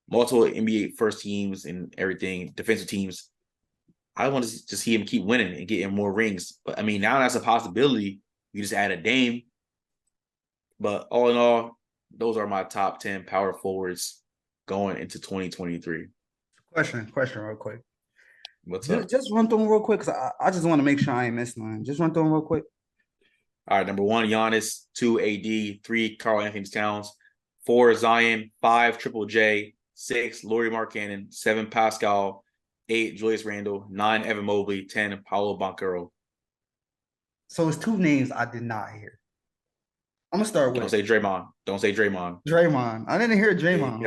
multiple NBA first teams and everything, defensive teams. I want to see him keep winning and getting more rings. But, I mean, now that's a possibility. You just add a Dame. But all in all, those are my top 10 power forwards going into 2023. Question real quick. What's up? Just run through them real quick, because I just want to make sure I ain't missing none. Just run through them real quick. All right, number 1, Giannis. 2, AD. 3, Karl-Anthony Towns. 4, Zion. 5, Triple J. 6, Lauri Markkanen. 7, Pascal. 8, Julius Randle. 9, Evan Mobley. 10, Paolo Banchero. So it's 2 names I did not hear. I'm going to start with. Don't say Draymond. Draymond. I didn't hear Draymond.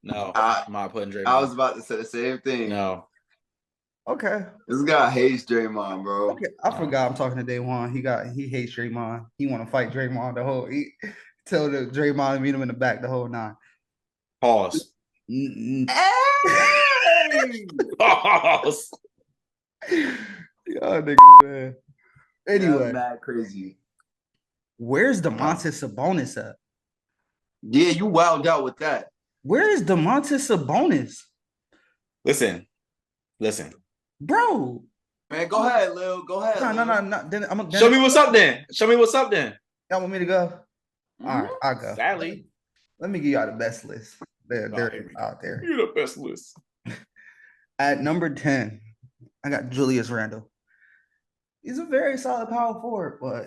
No. I'm not putting Draymond. I was about to say the same thing. No. Okay. This guy hates Draymond, bro. Okay. I forgot I'm talking to Day One. He hates Draymond. He want to fight Draymond tell the Draymond to meet him in the back the whole 9. Pause. Hey! Pause. Y'all niggas, man. Anyway. That's mad crazy. Where's Domantas Sabonis at? Yeah, you wilded out with that. Where is Domantas Sabonis? Listen. Bro. Man, go ahead, Lil. Go ahead. No. Then Show me what's up then. Y'all want me to go? Mm-hmm. All right, I'll go. Sadly. Let me give y'all the best list. They're out there. You're the best list. At number 10, I got Julius Randle. He's a very solid power forward, but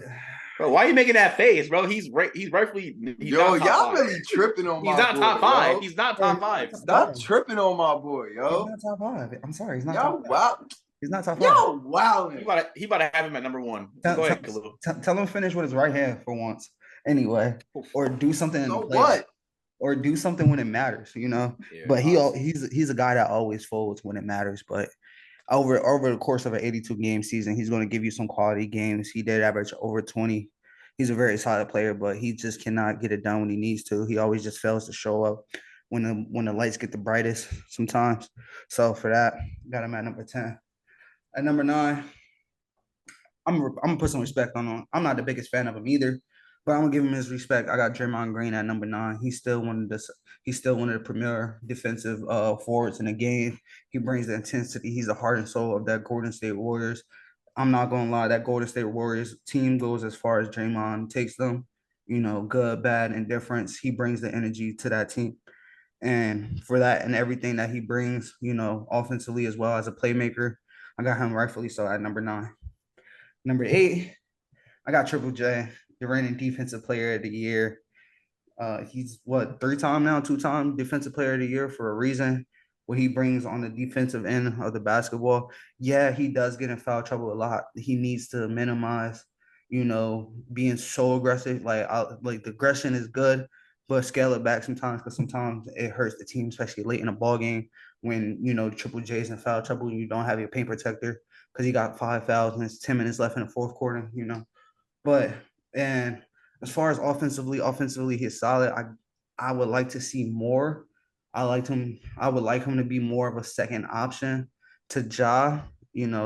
Bro, why are you making that face, bro? He's rightfully. Yo, y'all really tripping on my boy. He's not top 5. Yo. He's not top 5. Stop tripping on my boy, yo. He's not top 5. I'm sorry, he's not Yo, top 5. wow. He's not top 5. Yo, wow. He about to have him at number 1. Go ahead, Khalil. Tell him finish with his right hand for once. Anyway, or do something in the play. What? Or do something when it matters, you know. Yeah, but he's a guy that always folds when it matters. But over the course of an 82 game season, he's going to give you some quality games. He did average over 20. He's a very solid player, but he just cannot get it done when he needs to. He always just fails to show up when the lights get the brightest sometimes. So for that, got him at number 10. At number 9, I'm gonna put some respect on him. I'm not the biggest fan of him either, but I'm gonna give him his respect. I got Draymond Green at number 9. He's still one of the premier defensive forwards in the game. He brings the intensity. He's the heart and soul of that Golden State Warriors. I'm not gonna lie, that Golden State Warriors team goes as far as Draymond takes them. You know, good, bad, indifference. He brings the energy to that team. And for that and everything that he brings, you know, offensively as well as a playmaker, I got him rightfully so at number 9. Number 8, I got Triple J. the reigning defensive player of the year. He's what, 3-time now, 2-time defensive player of the year for a reason. What he brings on the defensive end of the basketball. Yeah, he does get in foul trouble a lot. He needs to minimize, being so aggressive. Like the aggression is good, but scale it back sometimes because sometimes it hurts the team, especially late in a ball game when Triple J's in foul trouble and you don't have your paint protector because he got 5 fouls and it's 10 minutes left in the fourth quarter. But and as far as offensively he's solid. I would like to see more. I would like him to be more of a second option to Ja.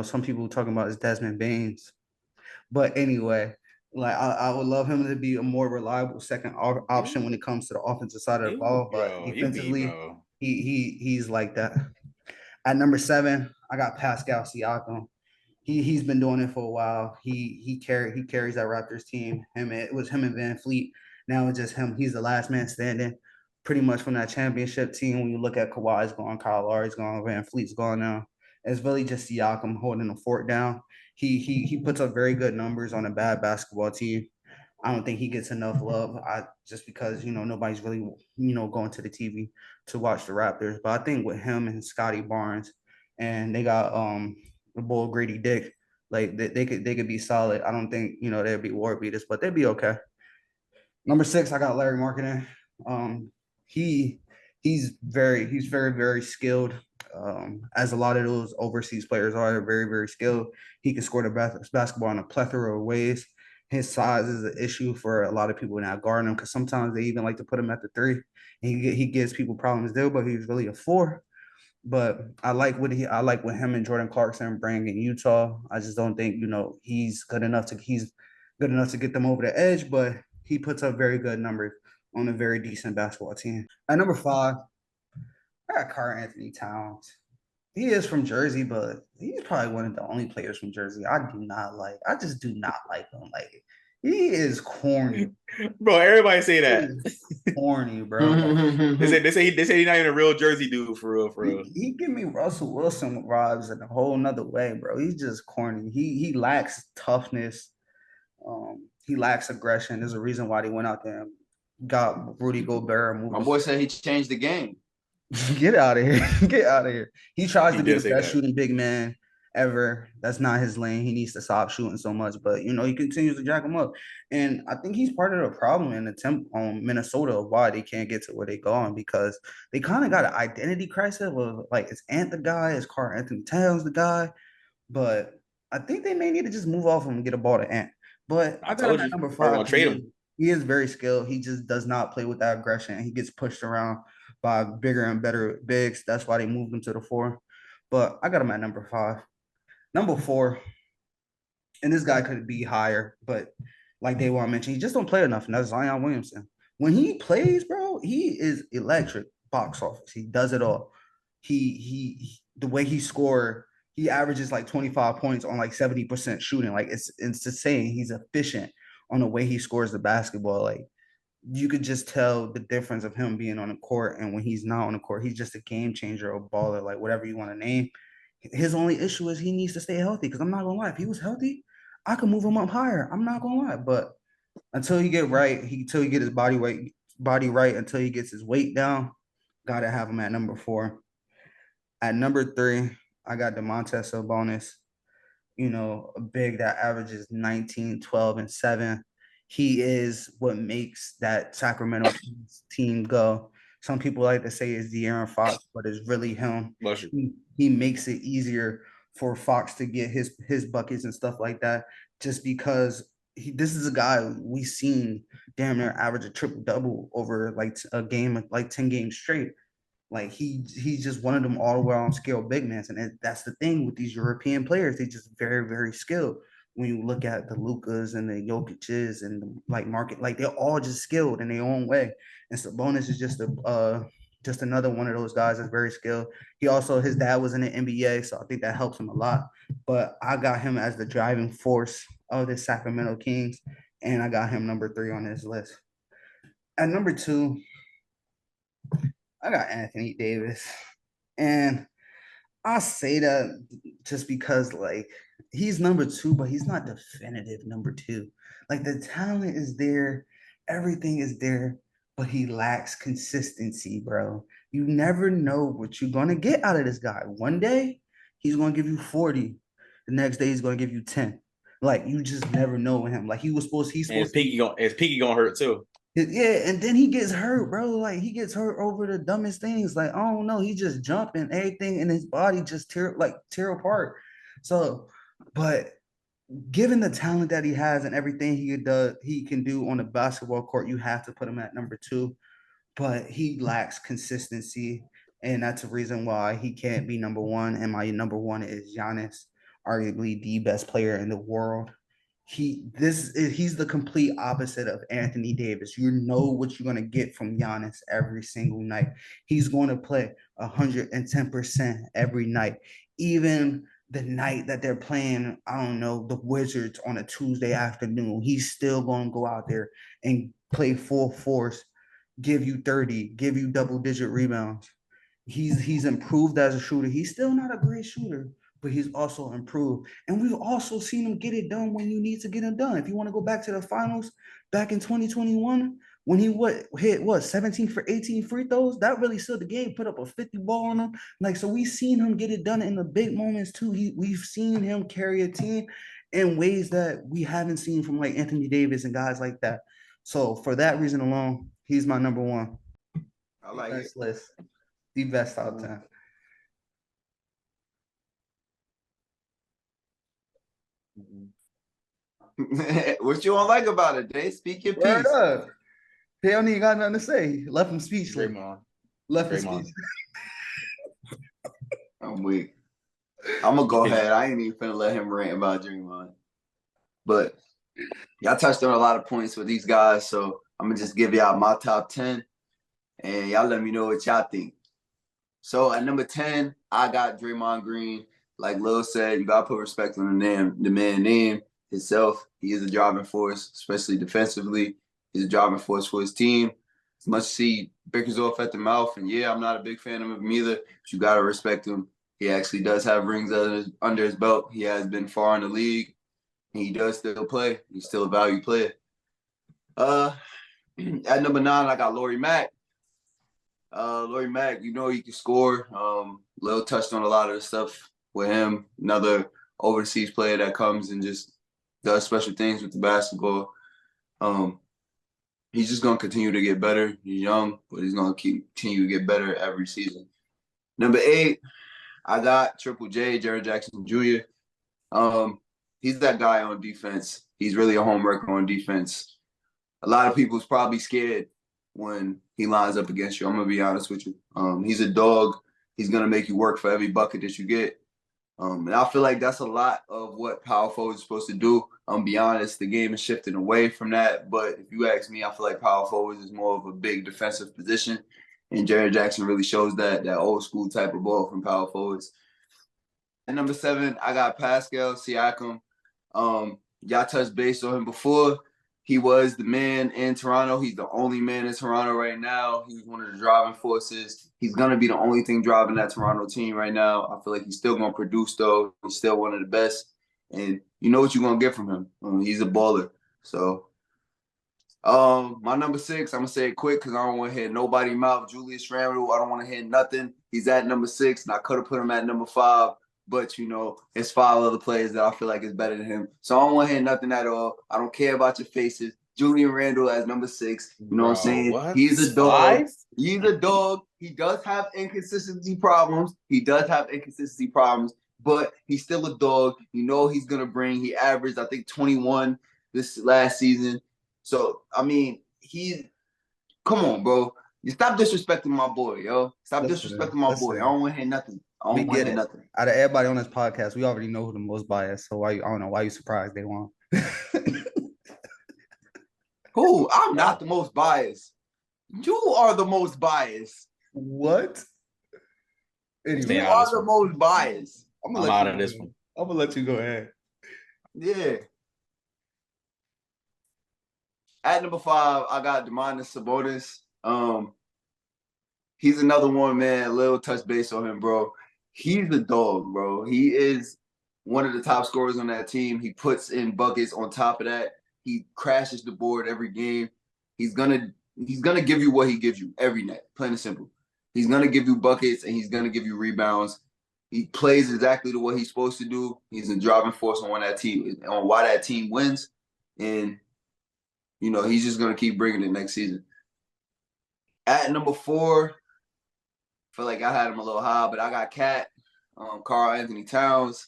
Some people talking about his Desmond Baines. But anyway, I would love him to be a more reliable second option when it comes to the offensive side of the ball. But defensively, he's like that. At number 7, I got Pascal Siakam. He's been doing it for a while. He carries that Raptors team. It was him and Van Fleet. Now it's just him. He's the last man standing, pretty much from that championship team. When you look at Kawhi's gone, Kyle Lowry's gone, Van Fleet's gone now. It's really just Siakam holding the fort down. He puts up very good numbers on a bad basketball team. I don't think he gets enough love. Just because nobody's really going to the TV to watch the Raptors. But I think with him and Scotty Barnes, and they got the bull Grady Dick, like they could be solid. I don't think they'd be war beaters, but they'd be okay. Number 6, I got Larry Markkinen. He's very very skilled. As a lot of those overseas players are, they're very very skilled. He can score the basketball in a plethora of ways. His size is an issue for a lot of people not guarding him because sometimes they even like to put him at the 3. And he gives people problems there, but he's really a 4. But I like what him and Jordan Clarkson bring in Utah. I just don't think he's good enough to get them over the edge, but he puts up very good numbers on a very decent basketball team. At number 5, I got Karl-Anthony Towns. He is from Jersey, but he's probably one of the only players from Jersey I just do not like him. Like, he is corny. Bro, everybody say that. Corny, bro. They say he's not even a real Jersey dude for real. He give me Russell Wilson vibes in a whole nother way, bro. He's just corny. He lacks toughness. He lacks aggression. There's a reason why they went out there and got Rudy Gobert. My boy said he changed the game. Get out of here. Get out of here. He tries to be the best shooting big man ever. That's not his lane. He needs to stop shooting so much, but he continues to jack him up. And I think he's part of the problem in the Minnesota of why they can't get to where they're going, because they kind of got an identity crisis of like, is Ant the guy? Is Karl-Anthony Towns the guy? But I think they may need to just move off him and get a ball to Ant. But I got him at number 5. Trade him. He is very skilled. He just does not play with that aggression. He gets pushed around by bigger and better bigs. That's why they moved him to the 4. But I got him at number 5. Number 4, and this guy could be higher, but like they want to mention, he just don't play enough, and that's Zion Williamson. When he plays, bro, he is electric box office. He does it all. He the way he scored, he averages like 25 points on like 70% shooting. Like it's insane. He's efficient on the way he scores the basketball. Like, you could just tell the difference of him being on the court and when he's not on the court. He's just a game changer, a baller, like whatever you want to name. His only issue is he needs to stay healthy, because I'm not gonna lie, if he was healthy, I could move him up higher. I'm not gonna lie, but until he get right, until he get his body right, until he gets his weight down, gotta have him at number 4. At number 3, I got Domantas Sabonis. A big that averages 19, 12, and 7. He is what makes that Sacramento team go. Some people like to say it's De'Aaron Fox, but it's really him. He makes it easier for Fox to get his buckets and stuff like that, just because this is a guy we've seen damn near average a triple-double over like a game, like 10 games straight. Like he's just one of them all-around skilled big men. And that's the thing with these European players. They're just very, very skilled. When you look at the Lukas and the Jokic's and the, market, they're all just skilled in their own way. And Sabonis is just another one of those guys that's very skilled. His dad was in the NBA, so I think that helps him a lot. But I got him as the driving force of the Sacramento Kings, and I got him number 3 on this list. At number 2, I got Anthony Davis. And I say that just because like he's number 2, but he's not definitive number 2. Like the talent is there, everything is there, but he lacks consistency, bro. You never know what you're gonna get out of this guy. One day he's gonna give you 40, the next day he's gonna give you 10. Like you just never know with him. Like he's supposed his Pinky gonna hurt too. Yeah, and then he gets hurt, bro. Like he gets hurt over the dumbest things. Like I don't know, he just jumping, everything in his body just tear apart. So, but given the talent that he has and everything he can do on the basketball court, you have to put him at number 2. But he lacks consistency, and that's the reason why he can't be number 1. And my number 1 is Giannis, arguably the best player in the world. He's the complete opposite of Anthony Davis. You know what you're going to get from Giannis every single night. He's going to play 110% every night. Even the night that they're playing, I don't know, the Wizards on a Tuesday afternoon, he's still going to go out there and play full force, give you 30, give you double-digit rebounds. He's improved as a shooter. He's still not a great shooter, but he's also improved. And we've also seen him get it done when you need to get it done. If you want to go back to the finals back in 2021, when he hit 17 for 18 free throws, that really sealed the game, put up a 50 ball on him. Like, so we've seen him get it done in the big moments too. We've seen him carry a team in ways that we haven't seen from like Anthony Davis and guys like that. So for that reason alone, he's my number 1. I like best it. list. The best out of 10. What you don't like about it, Dave? Speak your Word piece. up. They don't even got nothing to say. Left him speechless. Left him speechless. I'm weak. I'm gonna go ahead. I ain't even finna let him rant about Draymond. But y'all touched on a lot of points with these guys, so I'm gonna just give y'all my top 10, and y'all let me know what y'all think. So at number 10, I got Draymond Green. Like Lil said, you gotta put respect on the man's name himself. He is a driving force, especially defensively. He's a driving force for his team. As much as he bickers off at the mouth, and yeah, I'm not a big fan of him either, but you gotta respect him. He actually does have rings under his belt. He has been far in the league. And he does still play. He's still a value player. At number 9, I got Laurie Mack. Laurie Mack, you know he can score. Lil touched on a lot of the stuff with him. Another overseas player that comes and just does special things with the basketball. He's just going to continue to get better. He's young, but he's going to continue to get better every season. Number 8, I got Triple J, Jaren Jackson Jr. He's that guy on defense. He's really a homeworker on defense. A lot of people's probably scared when he lines up against you. I'm going to be honest with you. He's a dog. He's going to make you work for every bucket that you get. And I feel like that's a lot of what power forwards are supposed to do. I'm be honest, the game is shifting away from that. But if you ask me, I feel like power forwards is more of a big defensive position. And Jaren Jackson really shows that old school type of ball from power forwards. At number 7, I got Pascal Siakam. Y'all touched base on him before. He was the man in Toronto. He's the only man in Toronto right now. He's one of the driving forces. He's going to be the only thing driving that Toronto team right now. I feel like he's still going to produce, though. He's still one of the best. And you know what you're going to get from him. He's a baller. So, my number 6, I'm going to say it quick because I don't want to hear nobody mouth. Julius Randle, I don't want to hear nothing. He's at number 6, and I could have put him at number 5. But, you know, it's 5 other players that I feel like is better than him. So I don't want to hear nothing at all. I don't care about your faces. Julian Randle as number 6. You know what I'm saying? What? He's a dog. 5? He's a dog. He does have inconsistency problems. But he's still a dog. You know he's going to bring. He averaged, I think, 21 this last season. So, I mean, come on, bro. You stop disrespecting my boy, yo. Stop disrespecting my boy. I don't want to hear nothing. We get it. Nothing. Out of everybody on this podcast, we already know who the most biased. So I don't know why you surprised they won. Who? I'm not the most biased. You are the most biased. What? Anyway, you are the most biased. I'm out of this one. I'm gonna let you go ahead. Yeah. At number 5, I got Domantas Sabonis. He's another one, man. Little touch base on him, bro. He's the dog, bro. He is one of the top scorers on that team. He puts in buckets on top of that. He crashes the board every game. He's gonna give you what he gives you every night, plain and simple. He's gonna give you buckets and he's gonna give you rebounds. He plays exactly to what he's supposed to do. He's a driving force on why that team wins. And he's just gonna keep bringing it next season. At number 4, I feel like I had him a little high, but I got Cat, Karl Anthony Towns.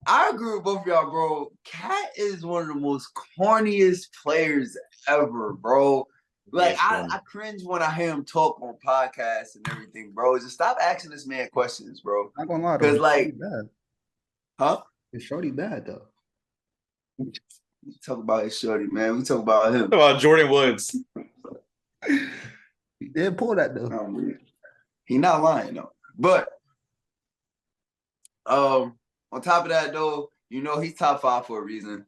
I agree with both of y'all, bro. Cat is one of the most corniest players ever, bro. Like, I cringe when I hear him talk on podcasts and everything, bro. Just stop asking this man questions, bro. Not gonna lie, because like, bad. Huh? It's shorty bad though. We talk about his shorty, man. We talk about him. Talk about Jordan Woods. He did pull that though. He not lying though. But on top of that though, he's top 5 for a reason.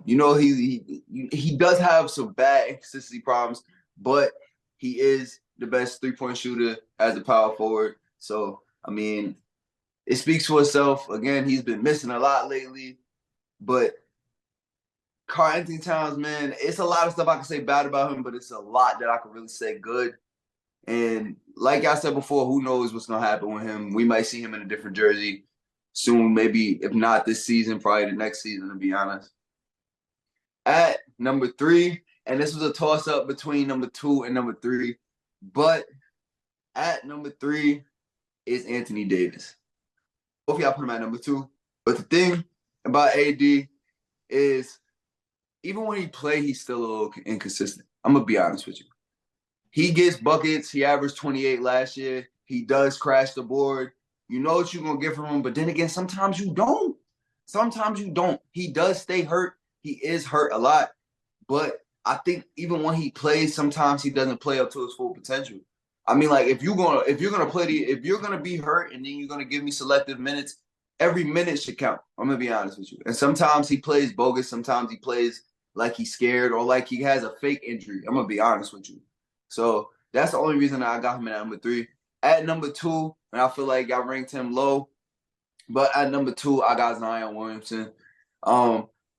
He does have some bad inconsistency problems, but he is the best 3-point shooter as a power forward. So, I mean, it speaks for itself. Again, he's been missing a lot lately, but Karl Anthony Towns, man, it's a lot of stuff I can say bad about him, but it's a lot that I can really say good. And like I said before, who knows what's going to happen with him. We might see him in a different jersey soon, maybe if not this season, probably the next season, to be honest. At number 3, and this was a toss-up between number 2 and number 3, but at number 3 is Anthony Davis. Both of y'all put him at number 2. But the thing about AD is even when he plays, he's still a little inconsistent. I'm going to be honest with you. He gets buckets. He averaged 28 last year. He does crash the board. You know what you're going to get from him, but then again, sometimes you don't. Sometimes you don't. He does stay hurt. He is hurt a lot, but I think even when he plays, sometimes he doesn't play up to his full potential. I mean, like if you're gonna be hurt and then you're gonna give me selective minutes, every minute should count. I'm gonna be honest with you. And sometimes he plays bogus. Sometimes he plays like he's scared or like he has a fake injury. I'm gonna be honest with you. So that's the only reason I got him at number 3. At number 2, and I feel like I ranked him low, but at number 2, I got Zion Williamson.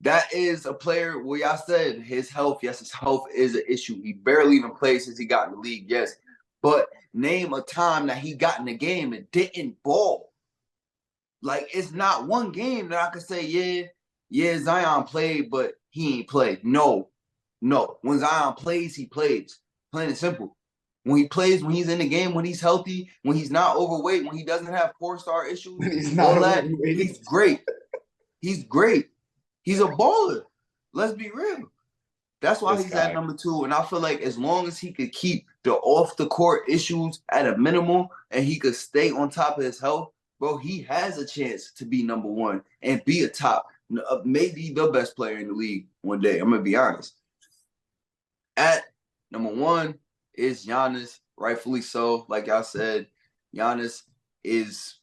That is a player where y'all said his health is an issue. He barely even played since he got in the league, yes. But name a time that he got in the game and didn't ball. Like, it's not one game that I could say, yeah, Zion played, but he ain't played. No. When Zion plays, he plays. Plain and simple. When he plays, when he's in the game, when he's healthy, when he's not overweight, when he doesn't have four-star issues, all that, he's great. He's great. He's a baller. Let's be real. That's why he's at number 2. And I feel like as long as he could keep the off-the-court issues at a minimum and he could stay on top of his health, bro, he has a chance to be number 1 and be a top, maybe the best player in the league one day. I'm going to be honest. At number 1 is Giannis, rightfully so. Like y'all said, Giannis is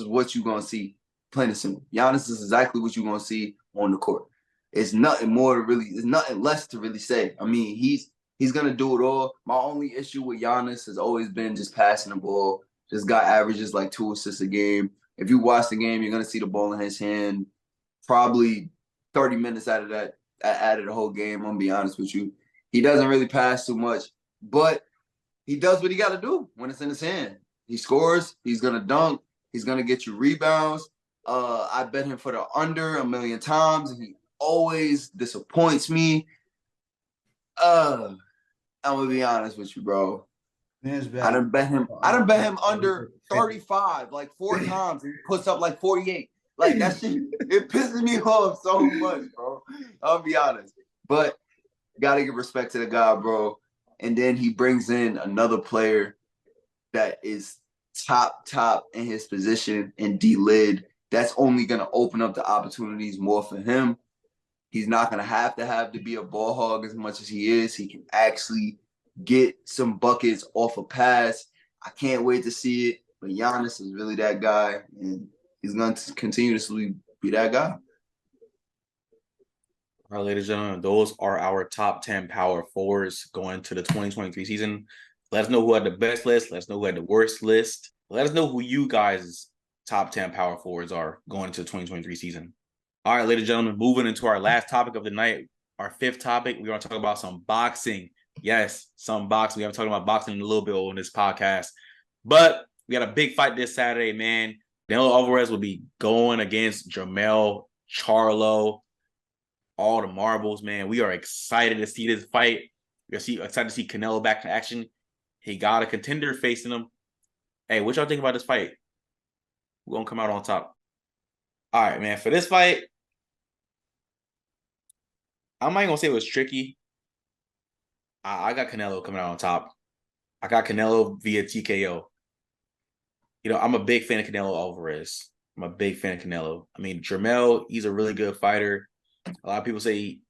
what you're going to see. Plain and simple. Giannis is exactly what you're going to see on the court. It's nothing less to really say. I mean, he's going to do it all. My only issue with Giannis has always been just passing the ball. This guy averages like 2 assists a game. If you watch the game, you're going to see the ball in his hand probably 30 minutes out of the whole game, I'm going to be honest with you. He doesn't really pass too much, but he does what he got to do when it's in his hand. He scores. He's going to dunk. He's going to get you rebounds. I bet him for the under 1,000,000 times, and he always disappoints me. I'm gonna be honest with you, bro. I done bet him under 35 like 4 times, and he puts up like 48. Like that shit, it pisses me off so much, bro. I'll be honest, but gotta give respect to the guy, bro. And then he brings in another player that is top in his position in D-Lid. That's only going to open up the opportunities more for him. He's not going to have to be a ball hog as much as he is. He can actually get some buckets off a pass. I can't wait to see it. But Giannis is really that guy, and he's going to continuously be that guy. All right, ladies and gentlemen, those are our top 10 power forwards going to the 2023 season. Let us know who had the best list. Let us know who had the worst list. Let us know who you guys' top 10 power forwards are going into the 2023 season. All right, ladies and gentlemen, moving into our last topic of the night, our fifth topic, we're going to talk about some boxing. Yes, some boxing. We haven't talked about boxing in a little bit on this podcast. But we got a big fight this Saturday, man. Canelo Alvarez will be going against Jermell Charlo. All the marbles, man. We are excited to see this fight. We're excited to see Canelo back in action. He got a contender facing him. Hey, what y'all think about this fight? We're going to come out on top. All right, man. For this fight, I'm not even going to say it was tricky. I got Canelo coming out on top. I got Canelo via TKO. You know, I'm a big fan of Canelo Alvarez. I'm a big fan of Canelo. I mean, Jermell, he's a really good fighter. A lot of people say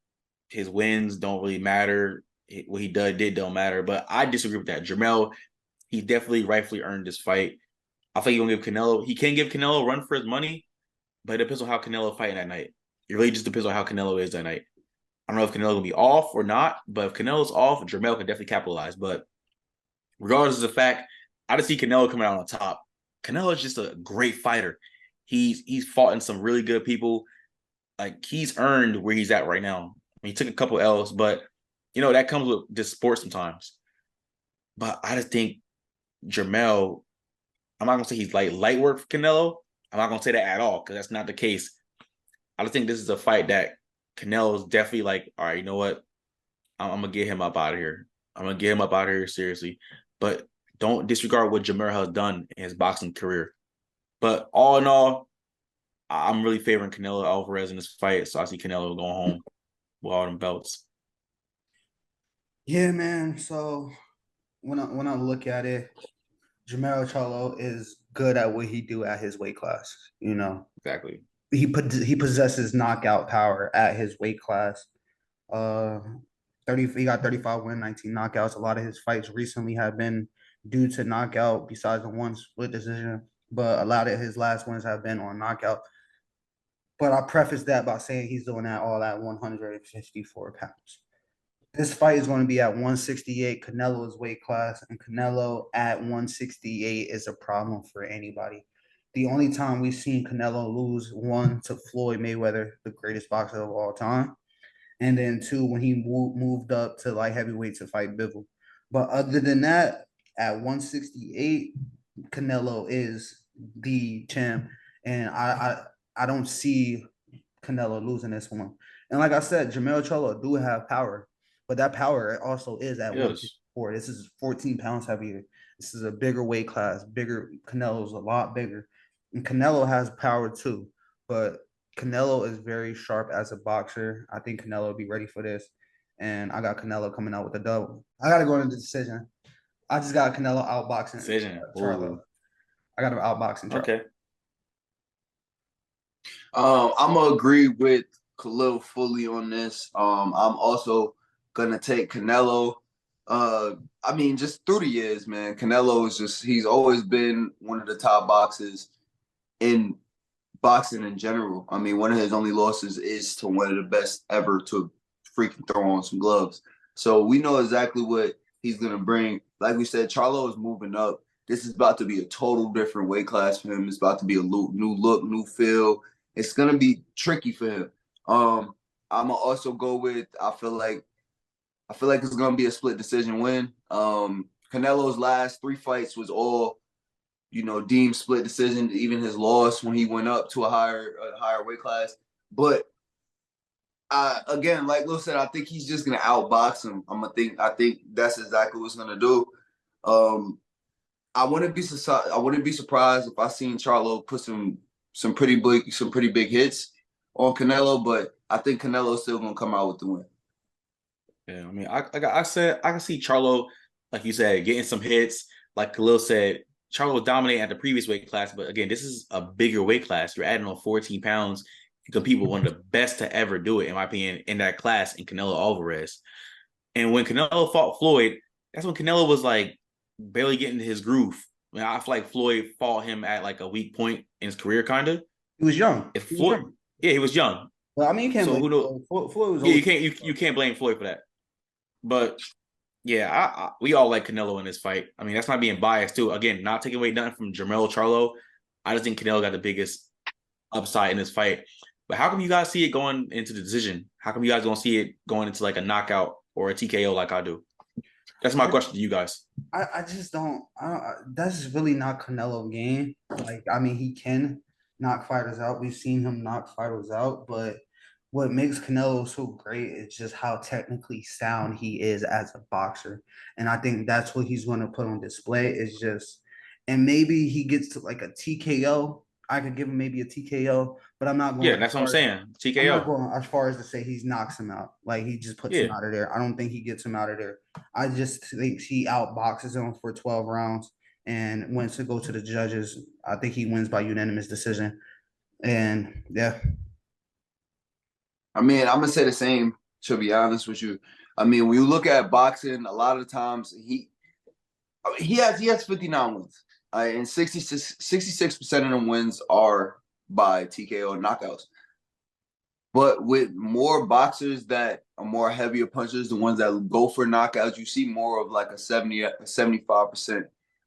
his wins don't really matter. What he did don't matter. But I disagree with that. Jermell, he definitely rightfully earned this fight. I think he can give Canelo a run for his money, but it depends on how Canelo fighting that night. It really just depends on how Canelo is that night. I don't know if Canelo will be off or not, but if Canelo's off, Jermell can definitely capitalize. But regardless of the fact, I just see Canelo coming out on top. Canelo is just a great fighter. He's fought in some really good people. Like, he's earned where he's at right now. He took a couple L's, but you know that comes with this sport sometimes. But I just think Jermell, I'm not gonna say he's light work for Canelo. I'm not gonna say that at all because that's not the case. I just think this is a fight that Canelo's definitely like, all right, you know what? I'm gonna get him up out of here. I'm gonna get him up out of here seriously. But don't disregard what Jermell has done in his boxing career. But all in all, I'm really favoring Canelo Alvarez in this fight. So I see Canelo going home with all them belts. Yeah, man. So when I look at it, Jermell Charlo is good at what he do at his weight class. You know, Exactly. he possesses knockout power at his weight class. 30 he got 35 win, 19 knockouts. A lot of his fights recently have been due to knockout, besides the one split decision. But a lot of his last ones have been on knockout. But I preface that by saying he's doing that all at 154 pounds. This fight is going to be at 168, Canelo's weight class, and Canelo at 168 is a problem for anybody. The only time we've seen Canelo lose, one, to Floyd Mayweather, the greatest boxer of all time, and then two, when he moved up to light heavyweight to fight Bivol. But other than that, at 168, Canelo is the champ, and I don't see Canelo losing this one. And like I said, Jermell Charlo do have power, but that power also is at 154. This is 14 pounds heavier. This is a bigger weight class, bigger. Canelo's a lot bigger. And Canelo has power too, but Canelo is very sharp as a boxer. I think Canelo will be ready for this. And I got Canelo coming out with a double. I got to go into the decision. I just got Canelo outboxing. Decision. Charlo. I got him outboxing. Charlo. Okay. I'm gonna agree with Khalil fully on this. I'm also gonna take Canelo. I mean, just through the years, man, Canelo is he's always been one of the top boxers in boxing in general. I mean, one of his only losses is to one of the best ever to freaking throw on some gloves. So we know exactly what he's gonna bring. Like we said, Charlo is moving up. This is about to be a total different weight class for him. It's about to be a new look, new feel. It's gonna be tricky for him. I'm gonna also go with. I feel like it's gonna be a split decision win. Canelo's last 3 fights was all, deemed split decision. Even his loss when he went up to a higher weight class. But again, like Lil said, I think he's just gonna outbox him. I think that's exactly what's gonna do. I wouldn't be surprised if I seen Charlo put some pretty big hits on Canelo, but I think Canelo's still gonna come out with the win. Yeah, I mean, I can see Charlo, like you said, getting some hits. Like Khalil said, Charlo was dominating at the previous weight class, but again, this is a bigger weight class. You're adding on 14 pounds. You compete with one of the best to ever do it, in my opinion, in that class, in Canelo Alvarez. And when Canelo fought Floyd, that's when Canelo was like barely getting to his groove. I mean, I feel like Floyd fought him at like a weak point in his career, kind of. He was young. Yeah, he was young. Well, I mean, you can't. So blame Floyd was. Yeah, you can't blame Floyd for that. But Yeah, we all like Canelo in this fight. I mean, that's not being biased too. Again, not taking away nothing from Jermell Charlo. I just think Canelo got the biggest upside in this fight. But how come you guys see it going into the decision? How come you guys don't see it going into like a knockout or a TKO like I do? That's my question to you guys. I just don't. That's really not Canelo game. Like, I mean, he can knock fighters out. We've seen him knock fighters out, but what makes Canelo so great is just how technically sound he is as a boxer. And I think that's what he's going to put on display is just, and maybe he gets to like a TKO. I could give him maybe a TKO, but I'm not going. Yeah, that's what I'm saying. TKO. I'm not going as far as to say he knocks him out. Like he just puts him out of there. I don't think he gets him out of there. I just think he outboxes him for 12 rounds. And once to go to the judges, I think he wins by unanimous decision. And yeah. I mean, I'm gonna say the same, to be honest with you. I mean, when you look at boxing, a lot of times he has 59 wins. And 66% of them wins are by TKO knocouts. But with more boxers that are more heavier punchers, the ones that go for knockouts, you see more of like a 75%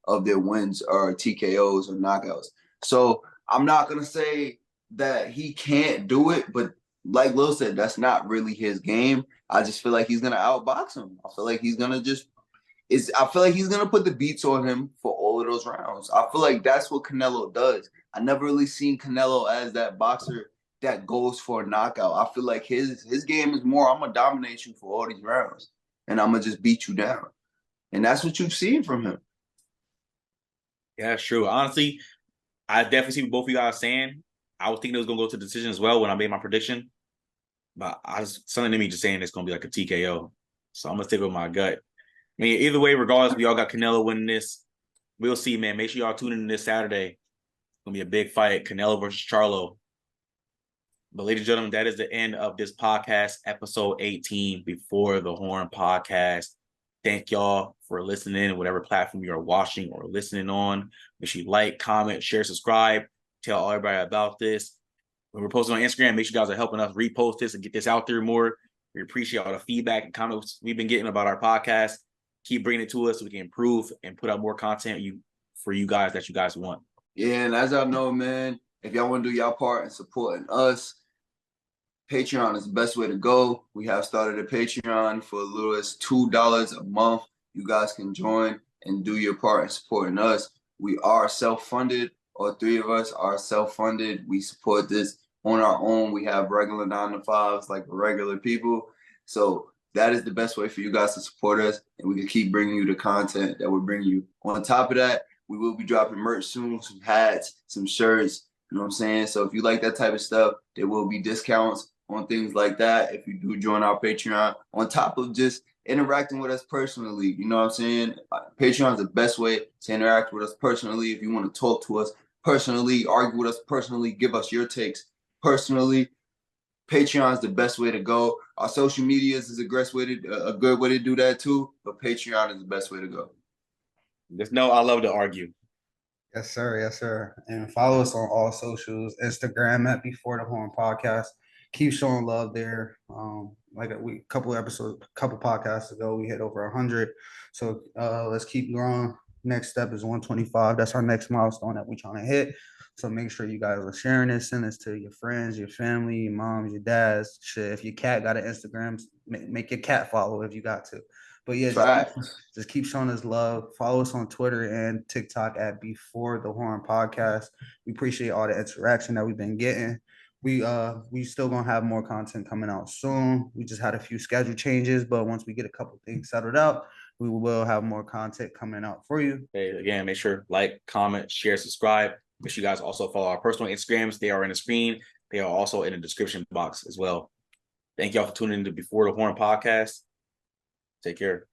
of their wins are TKOs or knockouts. So I'm not going to say that he can't do it, but like Lil said, that's not really his game. I just feel like he's going to outbox him. I feel like he's going to put the beats on him for all of those rounds. I feel like that's what Canelo does. I never really seen Canelo as that boxer that goes for a knockout. I feel like his game is more, I'm going to dominate you for all these rounds, and I'm going to just beat you down. And that's what you've seen from him. Yeah, that's true. Honestly, I definitely see what both of you guys are saying. I was thinking it was going to go to decision as well when I made my prediction. But something to me just saying it's going to be like a TKO. So I'm going to stick with my gut. I mean, either way, regardless, we all got Canelo winning this. We'll see, man. Make sure y'all tune in this Saturday. It's going to be a big fight, Canelo versus Charlo. But ladies and gentlemen, that is the end of this podcast, episode 18, Before the Horn podcast. Thank y'all for listening, whatever platform you are watching or listening on. Make sure you like, comment, share, subscribe. Tell everybody about this. When we're posting on Instagram, make sure you guys are helping us repost this and get this out there more. We appreciate all the feedback and comments we've been getting about our podcast. Keep bringing it to us so we can improve and put out more content for you guys that you guys want. Yeah, and as y'all know, man, if y'all want to do y'all part in supporting us, Patreon is the best way to go. We have started a Patreon for as little as $2 a month. You guys can join and do your part in supporting us. We are self-funded. All three of us are self-funded. We support this on our own. We have regular 9-to-5s like regular people. So that is the best way for you guys to support us, and we can keep bringing you the content that we're bringing you. On top of that, we will be dropping merch soon, some hats, some shirts, you know what I'm saying? So if you like that type of stuff, there will be discounts on things like that if you do join our Patreon, on top of just interacting with us personally. You know what I'm saying? Patreon is the best way to interact with us personally. If you want to talk to us personally, argue with us personally, give us your takes personally, Patreon is the best way to go. Our social medias is a good way to do that too, but Patreon is the best way to go. Just know I love to argue. Yes, sir. Yes, sir. And follow us on all socials. Instagram at Before the Horn Podcast. Keep showing love there. Like a couple podcasts ago, we hit over 100. So let's keep growing. Next step is 125. That's our next milestone that we're trying to hit. So make sure you guys are sharing this. Send this to your friends, your family, your moms, your dads. Shit, if your cat got an Instagram, make your cat follow if you got to. But yeah, just keep showing us love. Follow us on Twitter and TikTok at Before the Horn Podcast. We appreciate all the interaction that we've been getting. We still gonna have more content coming out soon. We just had a few schedule changes, but once we get a couple things settled out, we will have more content coming out for you. Hey, again, make sure like, comment, share, subscribe. Make sure you guys also follow our personal Instagrams. They are in the screen. They are also in the description box as well. Thank y'all for tuning in to Before the Horn Podcast. Take care.